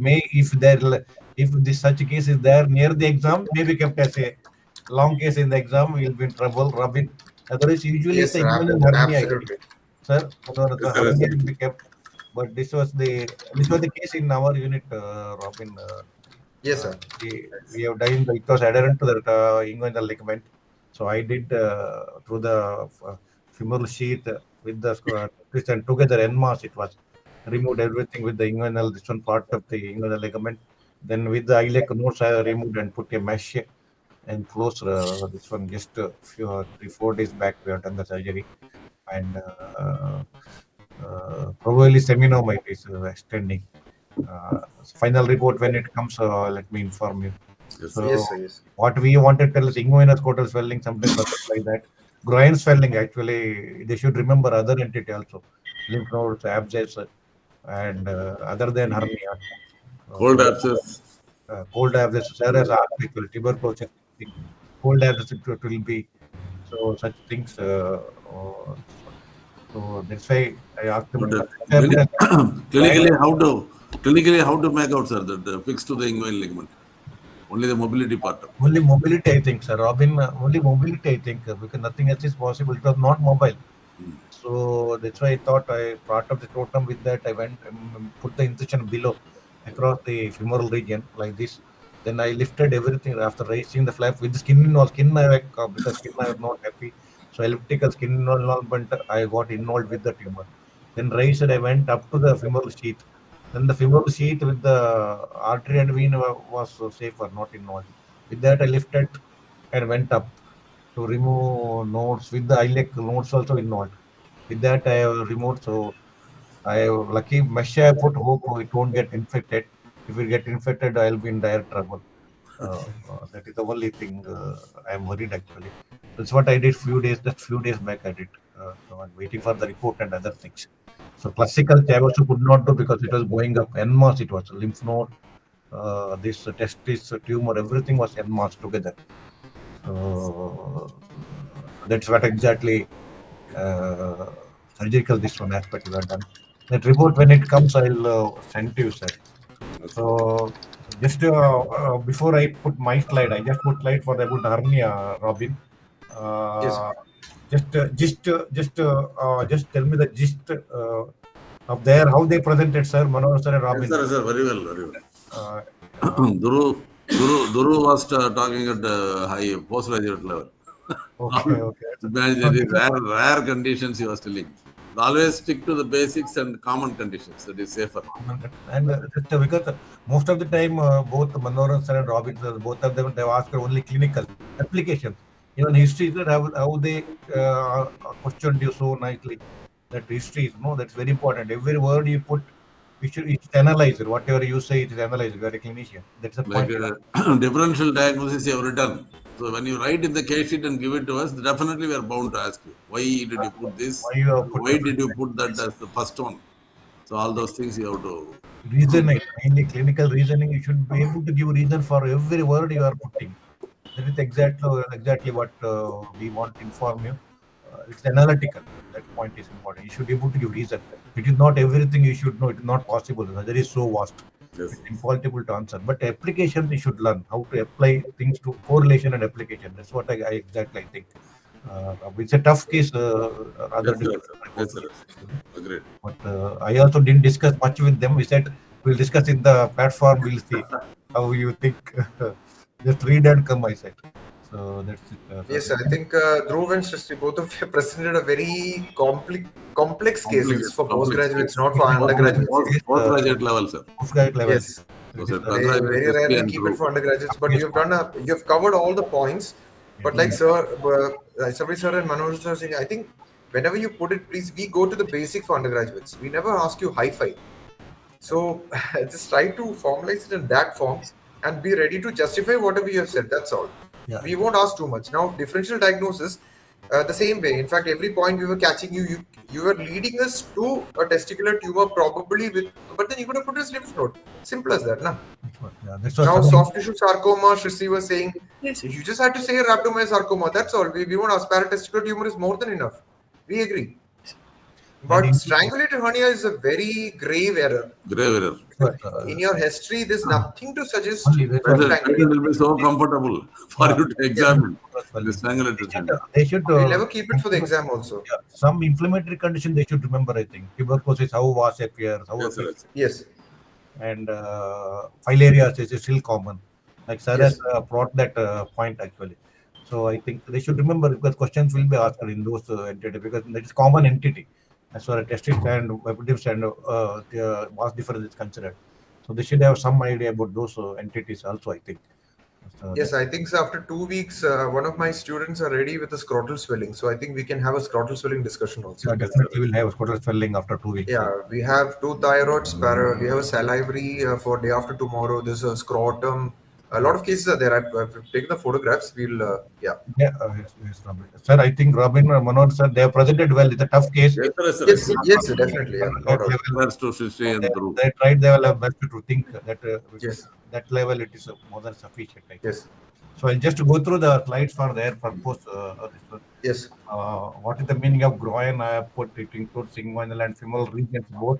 B: If this such case is there near the exam, may be kept as a long case in the exam, we'll be in trouble. Robin, otherwise usually
C: Yes,
B: it's the
C: sir.
B: inguinal hernia.
C: Absolutely.
B: Sir, the
E: Yes, sir, yes,
B: hernia
E: sir.
B: will be kept, but this was the case in our unit, Robin.
C: Yes, sir.
B: We have done it was adherent to the inguinal ligament. So I did through the femoral sheath with the twist and together en masse it was removed everything with the inguinal, this one part of the inguinal ligament. Then with the iliac nodes I removed and put a mesh and closed this one just a few 3-4 days back we have done the surgery. And probably seminoma is extending. Final report when it comes, let me inform you.
E: Yes,
B: So
E: sir.
C: Yes, sir. Yes.
B: what we want to tell is inguinal scrotal swelling, sometimes like that. Groin swelling, actually, they should remember other entity also, lymph nodes, abscess, and other than hernia.
E: Cold abscess.
B: Cold abscess, serous article, tuberculosis, cold abscess it will be. So such things. So that's why I asked them.
E: But
B: Abscess,
E: clinically how to make out, sir, that fixed to the inguinal ligament? Only the mobility part.
B: only mobility, I think, sir. Robin, only mobility, I think, because nothing else is possible. It was not mobile. So that's why I thought I part of the totem with that. I went and put the incision below across the femoral region like this. Then I lifted everything after raising the flap with the skin involved. Because skin I was not happy. So elliptical skin involvement I got involved with the tumor. Then raised I went up to the femoral sheath. Then the femoral sheath with the artery and vein was safer, not involved. With that I lifted and went up to remove nodes with the iliac nodes also involved. With that, I have removed. So I have lucky mesh I put. Hope it won't get infected. If it get infected, I'll be in dire trouble. That is the only thing I am worried actually. That's what I did just few days back. I did. So I'm waiting for the report and other things. So classical Chavosu could not do because it was going up en masse. It was lymph node, this testis tumor, everything was en masse together. So that's what exactly surgical this one aspect we have done. That report when it comes, I'll send to you, sir. So just before I put my slide, I just put slide for about hernia, Robin.
C: Yes,
B: Uh,
C: sir.
B: just tell me the gist of there how they presented, sir, Manoharan sir and
E: Yes,
B: Robin.
E: sir, sir, very well, very well.
B: Uh,
E: Duru was talking at high postgraduate level.
B: okay.
E: Imagine the rare conditions he was telling. Always stick to the basics and common conditions. That is safer.
B: And because most of the time, both Manoharan sir and Robin sir, both of them, they asked only clinical applications. Even history, sir, how they questioned you so nicely. That history is, no, that's very important. Every word you put, it's analyzed. Whatever you say, it is analyzed. You are a clinician. That's the
E: Like
B: point.
E: differential diagnosis you have written. So when you write in the case sheet and give it to us, definitely we are bound to ask you, why did you put this?
B: Why you have put
E: Why did you put that as the first one? So all those things you have to.
B: reasoning, mainly clinical reasoning? You should be able to give reason for every word you are putting. That is exactly what we want to inform you. It's analytical. That point is important. You should be able to give reason. It is not everything you should know. It is not possible. That is so vast.
E: Yes.
B: It's impossible to answer. But application, you should learn how to apply things to correlation and application. That's what I exactly think. It's a tough case. Rather
E: Yes, sir. Agreed.
B: But I also didn't discuss much with them. We said we'll discuss in the platform. We'll see how you think. Just read and come, I said. So that's it.
C: Yes, I think Dhruv and Srishti, both of you presented a very complex cases for postgraduates, not for undergraduates.
E: Postgraduate level, sir.
B: Postgraduate level.
C: Yes,
E: So, sir,
C: they very rarely keep it for undergraduates, but you've covered all the points. But like Sabri sir and Manoj sir saying, I think whenever you put it, please, we go to the basic for undergraduates. We never ask you hi-fi. So just try to formalize it in that form and be ready to justify whatever you have said. That's all.
B: Yeah.
C: We won't ask too much. Now, differential diagnosis, the same way. In fact, every point we were catching you were leading us to a testicular tumor, probably but then you're going to put a lymph node. Simple as that, na? Now, soft tissue sarcoma, Shristi was saying,
F: Yes.
C: you just had to say rhabdomyosarcoma. That's all. We won't ask. Paratesticular tumor is more than enough. We agree. But strangulated hernia is a very grave error.
E: Grave error.
C: in your history, there's nothing to suggest
B: Only this
C: breath
E: The
B: one.
C: language.
E: patient will be so comfortable for
B: Yeah.
E: you to examine
B: Swelling.
E: the strangulation center.
B: They should.
C: We'll never keep it for the exam also.
B: Yeah, some inflammatory condition they should remember. I think tuberculosis, how was appears, how
E: Yes, sir.
B: appears,
C: Yes.
B: and filariasis is still common. Like Sir has
C: Yes.
B: brought that point actually. So I think they should remember because questions will be asked in those entity because that is common entity as far as testis and epidips and mass difference is considered. So they should have some idea about those entities also. I think. So
C: Yes, I think so. After 2 weeks, one of my students are ready with a scrotal swelling. So I think we can have a scrotal swelling discussion also.
B: yeah, definitely will have scrotal swelling after 2 weeks.
C: Yeah, we have two thyroids, we have a salivary for day after tomorrow. There's a scrotum. A lot of cases are there. I've taken the photographs. Yeah.
B: Yeah, yes, Robin. Sir, I think Robin Manohar sir, they have presented well. It's a tough case.
E: Yes, sir. Yes, sir.
C: Yes, yes, definitely. Yeah, no doubt.
E: That's to see and through.
B: They tried their level best to think that
C: Yes.
B: that level it is more than sufficient. I think.
C: Yes,
B: So I'll just go through the slides for their purpose.
C: yes,
B: What is the meaning of groin? I have put it includes inguinal and femoral regions both,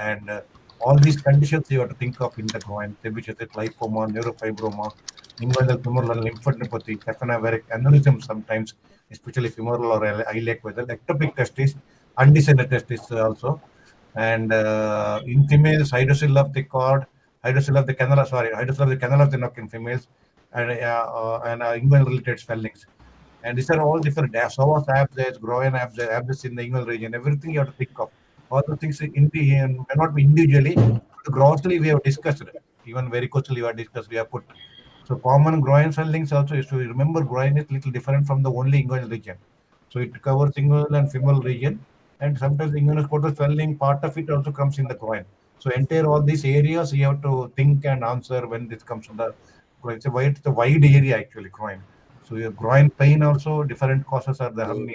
B: and all these conditions you have to think of in the groin: sebaceous lipoma, neurofibroma, inguinal femoral lymphadenopathy, saphenaveric aneurysm sometimes, especially femoral or iliac vessel, ectopic testis, undescended testis also, and in females, hydrocele of the cord, hydrocele of the cannula, hydrocele of the cannula of the neck in females, and inguinal related swellings. And these are all different. Psoas abscess, groin abscess in the inguinal region, everything you have to think of. All the things in the may not be individually, but grossly we have discussed. Even varicosely we have discussed, we have put. So common groin swellings also, you should remember groin is little different from the only inguinal region. So it covers inguinal and femoral region, and sometimes inguinal swelling, part of it also comes in the groin. So entire all these areas you have to think and answer when this comes from the groin. It's a wide area actually, groin. So your groin pain also, different causes are the hernia,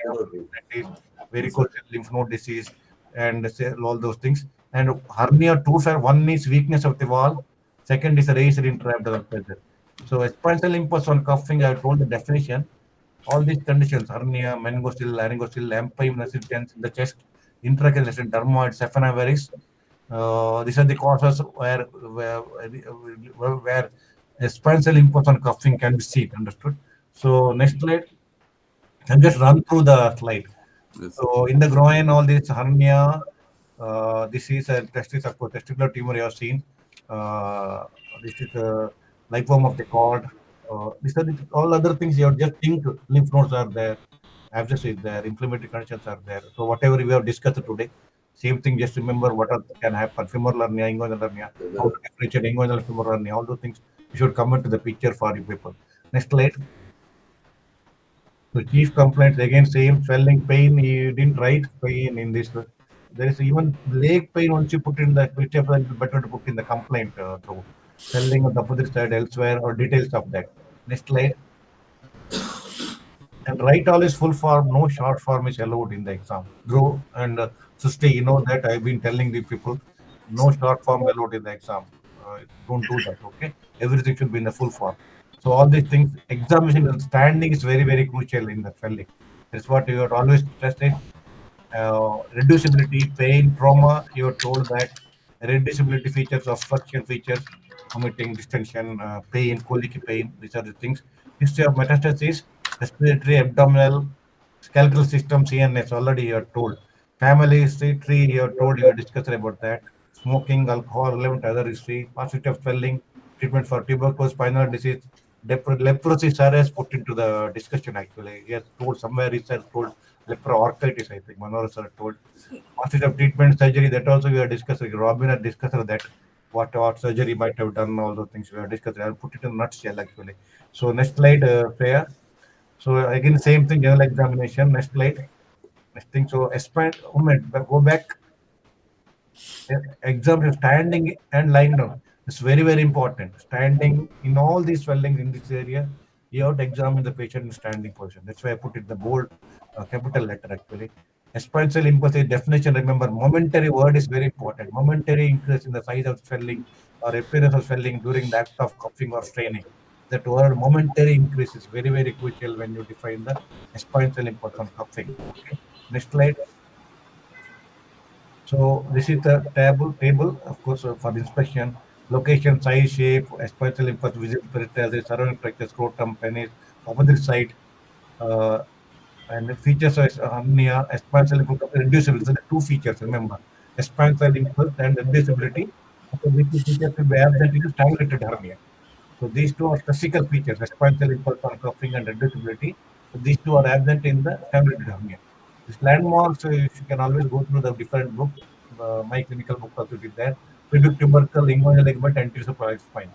B: varicose lymph node disease, and all those things. And hernia, two are: one is weakness of the wall, second is a raised intraabdominal pressure. So expansile impulse on cuffing, I told the definition. All these conditions: hernia, meningocele, laryngocele, empyema necessitans in the chest, intracameral dermoid, saphenaverics. These are the causes where expansile impulse on cuffing can be seen. Understood? So next slide. I'll just run through the slide.
E: Yes.
B: So in the groin, all this hernia, this is a testicular tumor you have seen. This is a lipoma of the cord. These are all other things you have just think. Lymph nodes are there, abscess is there, inflammatory conditions are there. So whatever we have discussed today, same thing. Just remember what else can happen: femoral hernia, inguinal hernia, how to differentiate inguinal femoral hernia. All those things you should come into the picture for you people. Next slide. So chief complaints again, same swelling, pain. You didn't write pain in this. There is even leg pain once you put in the picture. Better to put in the complaint. So swelling on the opposite side elsewhere or details of that. Next slide. And write all is full form. No short form is allowed in the exam. Grow and Susti, you know that I've been telling the people. No short form allowed in the exam. Don't do that. Okay. Everything should be in the full form. So all these things, examination and standing is very, very crucial in the spelling. That's what you are always stressing. Reducibility, pain, trauma, you are told that reducibility features, obstruction features, vomiting, distension, pain, colic pain, these are the things. History of metastasis, respiratory, abdominal, skeletal system, CNS, already you are told. Family history tree, you are told, you are discussed about that. Smoking, alcohol, relevant other history, possibility of swelling, treatment for tuberculosis, spinal disease, leprosy, sir has put into the discussion actually. He has told somewhere, he has told leprorchitis, I think, Manoharan sir told. Possibility of treatment, surgery, that also we are discussing. Robin had discussed that, what surgery might have done, all those things we are discussing. I'll put it in a nutshell actually. So next slide, Freya. So again, same thing, general examination. Next slide. Next thing. So expand, go back. Exam standing and lying down. It's very, very important. Standing in all these swellings in this area, you have to examine the patient in standing position. That's why I put it the bold capital letter actually. Expansile impulse definition. Remember, momentary word is very important. Momentary increase in the size of swelling or appearance of swelling during the act of coughing or straining. That word momentary increase is very, very crucial when you define the expansile impulse on coughing. Okay. Next slide. So this is the table, of course, for inspection. Location, size, shape, spatial input, visible peripheral, the surrounding structure, scrotum, penis, opposite side, uh, and the features of hernia, expansile impulse, reducibility. So the two features, remember, expansile impulse and reducibility. So these two features will be absent in strangulated hernia. So these two are physical features, expansile impulse on cuffing and reducibility. So these two are absent in the strangulated hernia. These landmarks, you can always go through the different books. My clinical book also did that. Pubic tubercle, inguinal ligament, anterior suprachial spine.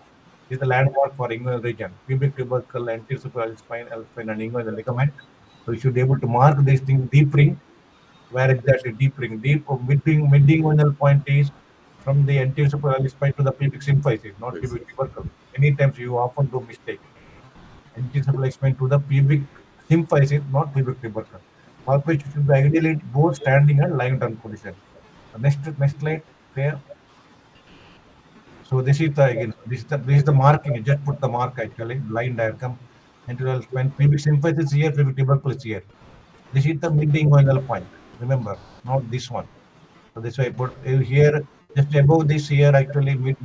B: This is the landmark for inguinal region. Pubic tubercle, anterior suprachial spine, L-spine, and inguinal ligament. So you should be able to mark these things deep ring. Where exactly deep ring? Deep mid-inguinal point is from the anterior suprachial spine to the pubic symphysis, not pubic tubercle. Many times you often do mistake. Anterior suprachial spine to the pubic symphysis, not pubic tubercle. Palpation should be ideally both standing and lying down position. Next slide. Clear. So this is the again. This is the marking. You just put the mark actually. Line diagram. Anterior spine. Pubic symphysis here. Pubic tubercle is here. This is the mid-inguinal point. Remember, not this one. So this way I put here, just above this here, actually mid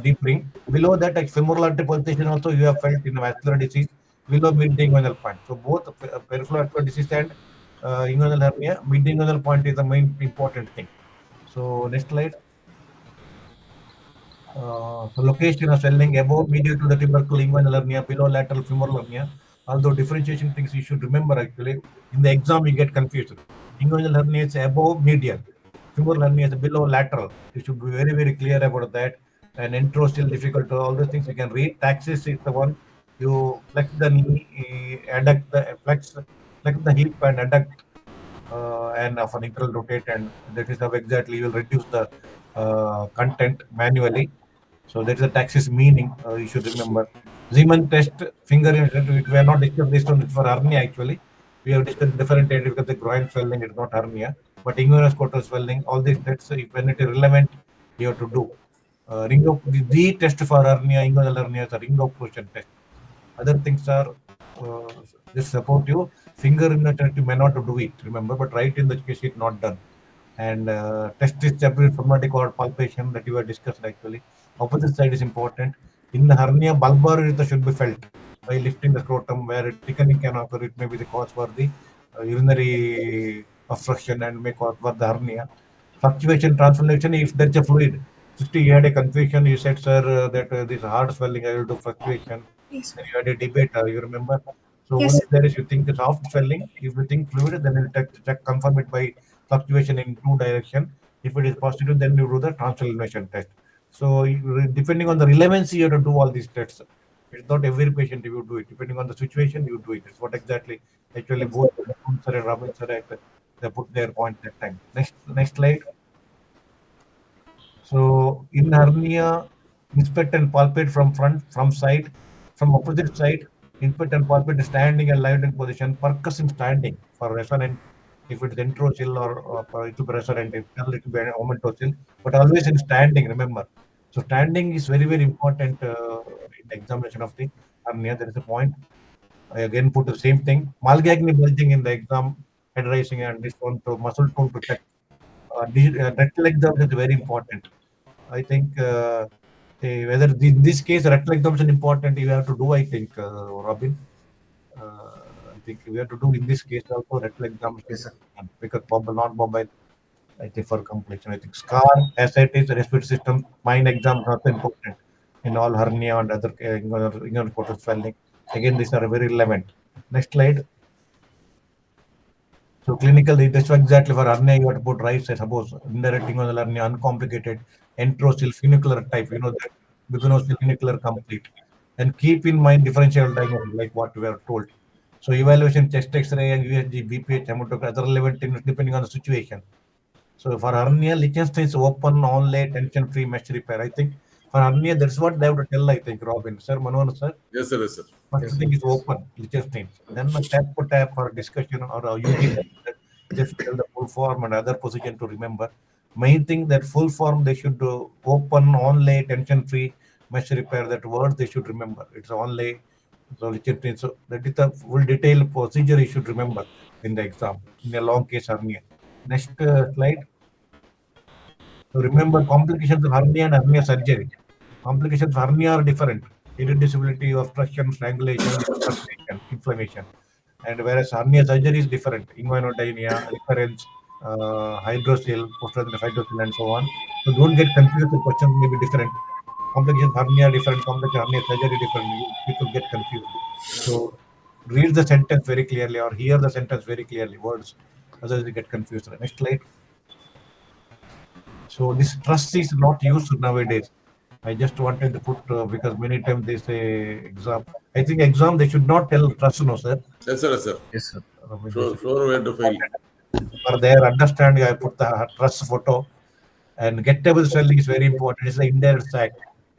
B: deep ring. Below that, like femoral artery pulsation also you have felt in vascular disease below mid-inguinal point. So both peripheral artery disease and inguinal hernia, mid-inguinal point is the main important thing. So next slide. So location of swelling above medial to the tubercle inguinal hernia, below lateral femoral hernia. Although differentiation things you should remember actually in the exam you get confused. Inguinal hernia is above medial, femoral hernia is below lateral. You should be very clear about that. And intro still difficult. All those things you can read. Taxis is the one you flex the knee, adduct the flex the hip and adduct and of an internal rotate, and that is how exactly you will reduce the content manually. So that is the taxis meaning. You should remember. Zeeman test finger. We are not discussed this one for hernia actually. We have discussed different areas because the groin swelling is not hernia, but inguinal swelling. All these tests, if when it is relevant, you have to do. Ring of the test for hernia, inguinal hernia is a ring of cushion test. Other things are uh, just support you. Finger in the test you may not do it, remember, but right in the case it's not done. And test is separate traumatic or palpation that you have discussed actually. Opposite side is important. In the hernia, bulbar urethra should be felt by lifting the scrotum, where thickening can occur. It may be the cause for the urinary obstruction and may cause for the hernia. Fluctuation, transformation, if there's a fluid. Srishti, you had a confusion. You said, sir, that this hard swelling, I will do fluctuation.
F: Yes,
B: Then you had a debate, you remember? So
F: yes,
B: once
F: sir.
B: there is, you think it's soft swelling. If you think fluid, then you check confirm it by fluctuation in two direction. If it is positive, then you do the transformation test. So depending on the relevancy, you have to do all these tests. It's not every patient you do it. Depending on the situation, you do it. It's what exactly actually both sir and Robin sir they put their point that time. Next slide. So in hernia, inspect and palpate from front, from side, from opposite side. Inspect and palpate standing and lying in position. Percussive standing for resonant. If it's enterochill or it will be resonant, it will be omentocil, but always in standing. Remember. So standing is very important in the examination of the hernia. There is a point. I again put the same thing. Malgagni bulging in the exam, head raising and this one to muscle tone to check. Rectal exam is very important. I think whether in this case rectal examination important, you have to do. I think Robin. I think we have to do in this case also rectal examination
C: Yes, sir.
B: because not mobile. I think for completion, I think scar, ascites, respiratory system, spine exam is also important in all hernia and other inguinal portal swelling. Again, these are very relevant. Next slide. So clinically, that's exactly for hernia, you have to put right side, suppose indirect inguinal hernia, uncomplicated, enterochill funicular type, that bipinocil funicular complete. And keep in mind differential diagnosis, like what we are told. So evaluation, chest X-ray and USG, BPH, hematocrit, other relevant things depending on the situation. So for hernia, Liechtenstein is open, only tension-free mesh repair. I think for hernia, that's what they have to tell, I think, Robin. Sir, Manoharan, sir.
E: Yes, sir. Yes, sir.
B: First thing is open, Liechtenstein. Then a tap for tap for discussion or a UG just tell the full form and other position to remember. Main thing that full form they should do open, onlay, tension free, mesh repair. That words they should remember. It's onlay. So Liechtenstein. So that is the full detailed procedure you should remember in the exam in a long case hernia. Next slide. So remember, complications of hernia and hernia surgery. Complications of hernia are different. Irreducibility, obstruction, strangulation, inflammation. And whereas hernia surgery is different. Inguinodynia, recurrence, hydrocele, post-operative hydrocele, and so on. So don't get confused. The questions may be different. Complications of hernia different. Complications of hernia surgery different. People get confused. So read the sentence very clearly or hear the sentence very clearly. Words, otherwise you get confused. Next slide. So this trust is not used nowadays. I just wanted to put because many times they say exam. I think exam they should not tell trust, no sir.
E: Yes, sir. Yes, sir.
B: Yes sir.
E: Sure where to fail.
B: For their understanding, I put the trust photo. And gettable swelling is very important. It's the indirect sac.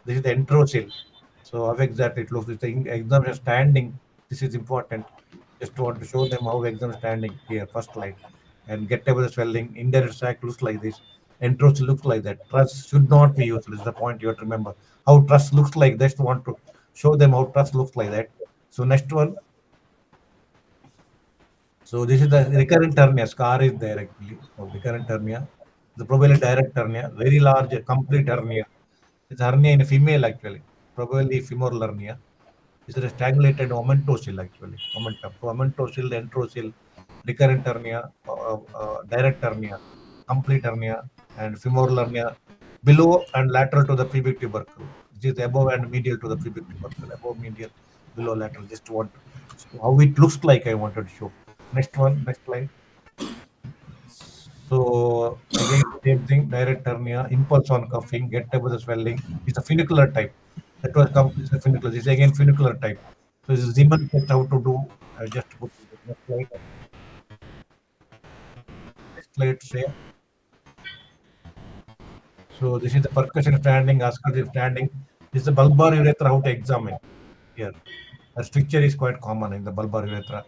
B: This is the enterocyl. So how exactly it looks. It's the exam is standing. This is important. Just want to show them how exam standing here. First slide. And gettable swelling. Indirect sac looks like this. Enterocyl looks like that. Truss should not be used. This is the point you have to remember. How truss looks like. Just want to show them how truss looks like that. So next one. So this is the recurrent hernia. Scar is there actually. So recurrent hernia. The probably direct hernia, very large, complete hernia. It's hernia in a female actually, probably femoral hernia. It's a strangulated omentocele actually, omentum. So omentocele, enterocyl, recurrent hernia, direct hernia, complete hernia, and femoral hernia below and lateral to the pubic tubercle. This is above and medial to the pubic tubercle, above medial, below lateral. Just want so how it looks like. I wanted to show. Next one, next slide. So again, same thing, direct hernia, impulse on cuffing, gettable swelling. It's a funicular type. That was it's a funicular. This is again funicular type. So this is Zeman test how to do. I just put next slide. Next slide say. So this is the percussion standing, auscultative standing. This is the bulbar urethra how to examine. Here, a stricture is quite common in the bulbar urethra.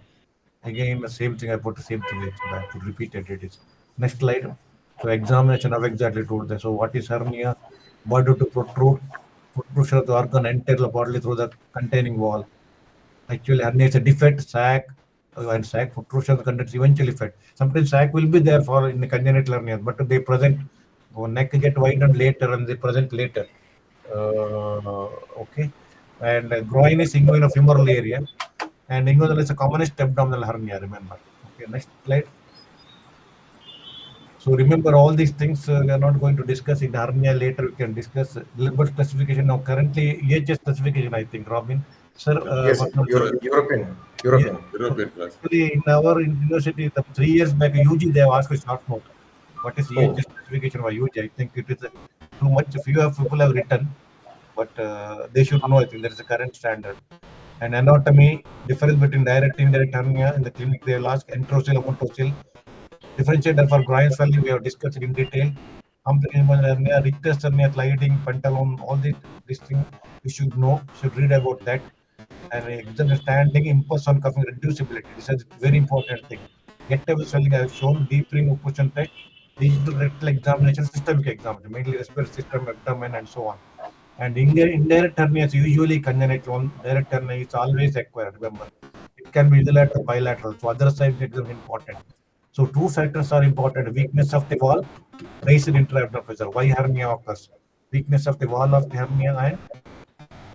B: Again, the same thing. I put the same thing. I have to repeat it. It is next slide. So examination of exactly told that. So what is hernia? Body to protrude, protrusion of the organ enter bodily through the containing wall. Actually, hernia is a defect, sac, and sac protrusion contains eventually fed. Sometimes sac will be there for in the congenital hernia, but they present neck get widened later and they present later. Okay, and groin is inguinofemoral area, and inguinal is a commonest abdominal hernia. Remember. Okay, next slide. So remember all these things we are not going to discuss in hernia later. We can discuss Gilbert classification now. Currently, EHS classification, I think, Robin. Sir,
C: Yes, European.
E: Class.
B: Actually, in our university, 3 years back, UG, they have asked a short note. What is EHS classification for UG? I think it is too much. Few of people have written, but they should know. I think there is a current standard. And anatomy, difference between direct and indirect hernia in the clinic, they will ask enterocyl, omentocele. Differentiator for groin swelling, we have discussed in detail. Complication hernia, Richter's hernia, sliding, pantalon, all these things you should know, should read about that. And exam standing, impulse on cuffing, reducibility. This is a very important thing. Gettable swelling, I have shown, deep ring occlusion test, digital rectal examination, systemic examination, mainly respiratory system, abdomen, and so on. And indirect hernia is usually congenital one. Direct hernia is always acquired, remember. It can be unilateral, bilateral. So other side exam is important. So two factors are important: weakness of the wall, raised intra-abdominal pressure. Why hernia occurs? Weakness of the wall of the hernia and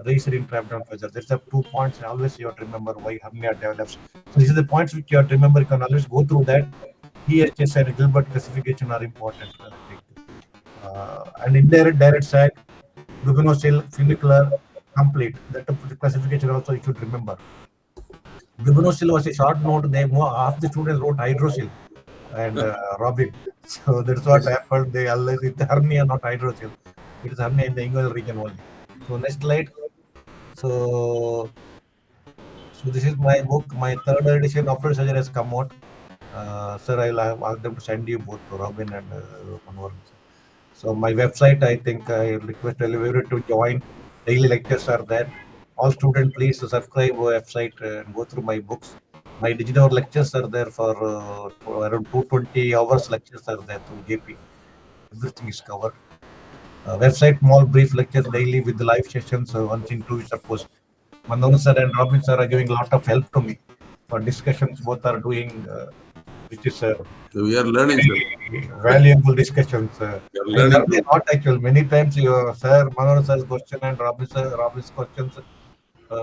B: raised intra-abdominal pressure. There's the 2 points. Always you have to remember why hernia develops. So these are the points which you have to remember. You can always go through that. EHS and Gilbert classification are important. And indirect, direct sac, bubenocele, funicular, complete. That classification also you should remember. Bubenocele was a short note. Half the students wrote hydrocele and Robin. So that's what happened. They always it's hernia, not hydrocele. It is hernia in the inguinal region only. So next slide. So this is my book. My third edition of surgery has come out. Sir, I'll ask them to send you both to Robin and Manoharan. So my website, I think I request everyone to join. Daily lectures are there. All students, please subscribe our website and go through my books. My digital lectures are there for around 220 hours. Lectures are there through JP. Everything is covered. Website, small brief lectures daily with the live sessions. Once in 2 weeks, of course. Manoharan sir and Robin sir are giving a lot of help to me for discussions. Both are doing which is
E: We are learning, sir.
B: valuable discussions.
E: We are
B: I
E: learning.
B: learned a lot actually. Many times, sir, Manoharan sir's question and Robin's questions.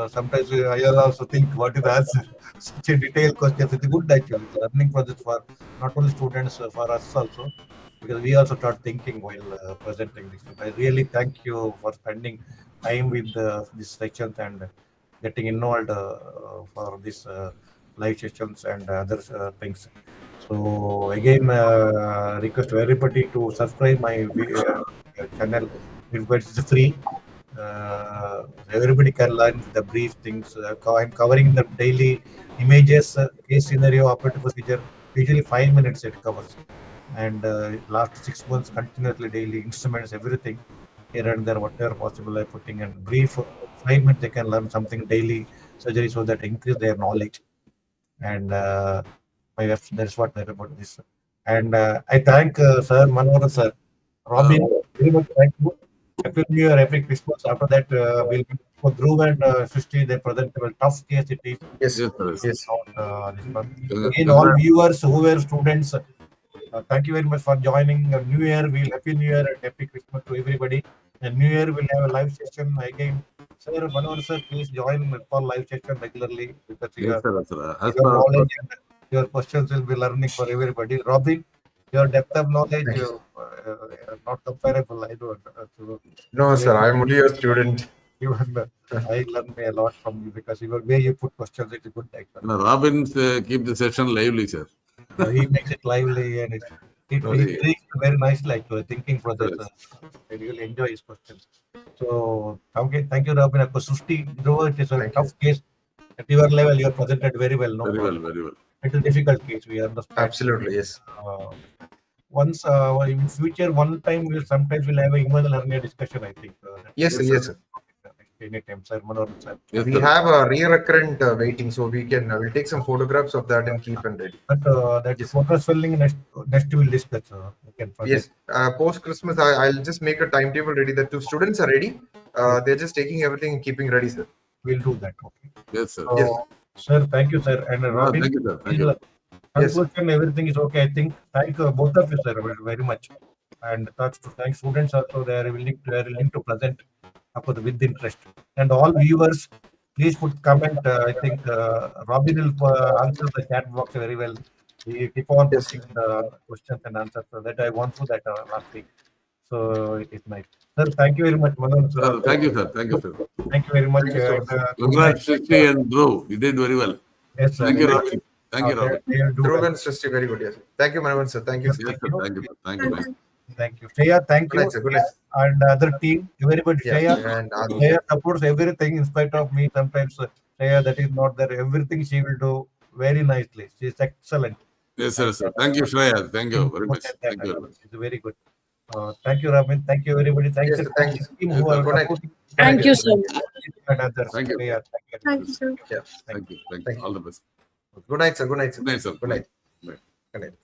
B: Sometimes I also think what is the answer. Such a detailed question. It's good actually. It's learning process for not only students, for us also, because we also start thinking while presenting this. I really thank you for spending time with these sections and getting involved for these live sessions and other things. So again, request everybody to subscribe my channel because it's free. Everybody can learn the brief things. I'm covering the daily images, case scenario, operative procedure. Usually 5 minutes it covers, and last 6 months continuously daily instruments, everything here and there, whatever possible I'm putting in brief. 5 minutes they can learn something daily surgery so that increase their knowledge. And that's what I about this. And I thank Sir Manoharan sir, Robin, very much thank you. Happy New Year, happy Christmas. After that, we'll for Dhruv and Srishti, they present a tough case it is.
C: Yes,
E: Yes, sir.
C: yes.
B: This one. Again, all viewers who were students, thank you very much for joining. New Year, happy New Year and happy Christmas to everybody. And New Year, we'll have a live session again. Sir, Manohar sir, please join for live session regularly because
E: Yes, sir. As
B: your
E: per
B: knowledge and your questions will be learning for everybody. Robin, your depth of knowledge not comparable. I don't.
C: No, sir, I'm only a student.
B: Even I learned a lot from you because the way you put questions, it's good.
E: Robin, keep the session lively, sir.
B: He makes it lively and it reads very nicely, actually, thinking process. I really enjoy his questions. So, okay, thank you, Robin. Of course, Sushti, it is a tough case. At your level, you are presented very well. No
E: Very
B: problem.
E: well, very well.
B: It's a difficult case. We understand.
C: Absolutely, yes.
B: Once in future, one time sometimes we'll have a inguinal hernia discussion. I think.
C: Yes, sir, yes, sir.
B: Anytime, sir, Manoharan sir.
E: Yes,
C: We
E: sir.
C: have a recurrent waiting, so we can we'll take some photographs of that and keep and ready.
B: But that photo swelling next we'll discuss. We can
C: Yes, post Christmas, I'll just make a timetable ready. The two students are ready. They're just taking everything and keeping ready, sir.
B: We'll do that. Okay.
E: Yes, sir.
C: Yes.
B: Sir, thank you, sir. And Robin,
E: Thank you, sir. Thank you.
B: conclusion, everything is okay. I think. Thank both of you, sir, very much. And thank students also. They are willing to present with interest. And all viewers, please put comment. I think Robin will answer the chat box very well. He keep on putting the questions and answers. So that I went through that last week. So it is nice. Sir, thank you very much, Manoharan sir.
E: Sir, thank you, sir. Thank you, sir.
B: Thank you very much.
E: Congrats, Srishti and Dhruv. You did very well.
B: Yes, sir.
E: Thank you, Robin. Thank you, Robin.
C: Dhruv and Srishti, very good. Yes. Thank you, Manoharan sir. Thank you.
E: Yes, sir. Thank you. Thank you.
B: Thank you. Shreya, thank
C: Good
B: you.
C: night, sir. Good night.
B: And other team, everybody.
C: Yeah,
B: Shreya,
C: and
B: Shreya supports everything in spite of me. Sometimes Shreya, that is not there. Everything she will do very nicely. She is excellent.
E: Yes, sir. Thank you, Shreya. Thank you very much. Thank you very much.
B: It's very good. Thank you, Robin. Thank you, everybody. Thank
C: Yes,
B: you.
C: sir. Thank you.
B: Team who are
C: Good night.
B: supporting.
A: Thank you, sir.
B: And others.
E: Thank you.
B: Shreya,
F: Thank you, sir.
C: Yeah.
E: Thank you.
C: Thank you.
E: All the best.
C: Good night, sir. Good night, sir.
E: Good night, sir.
C: Good night.
E: Bye.
C: Good night.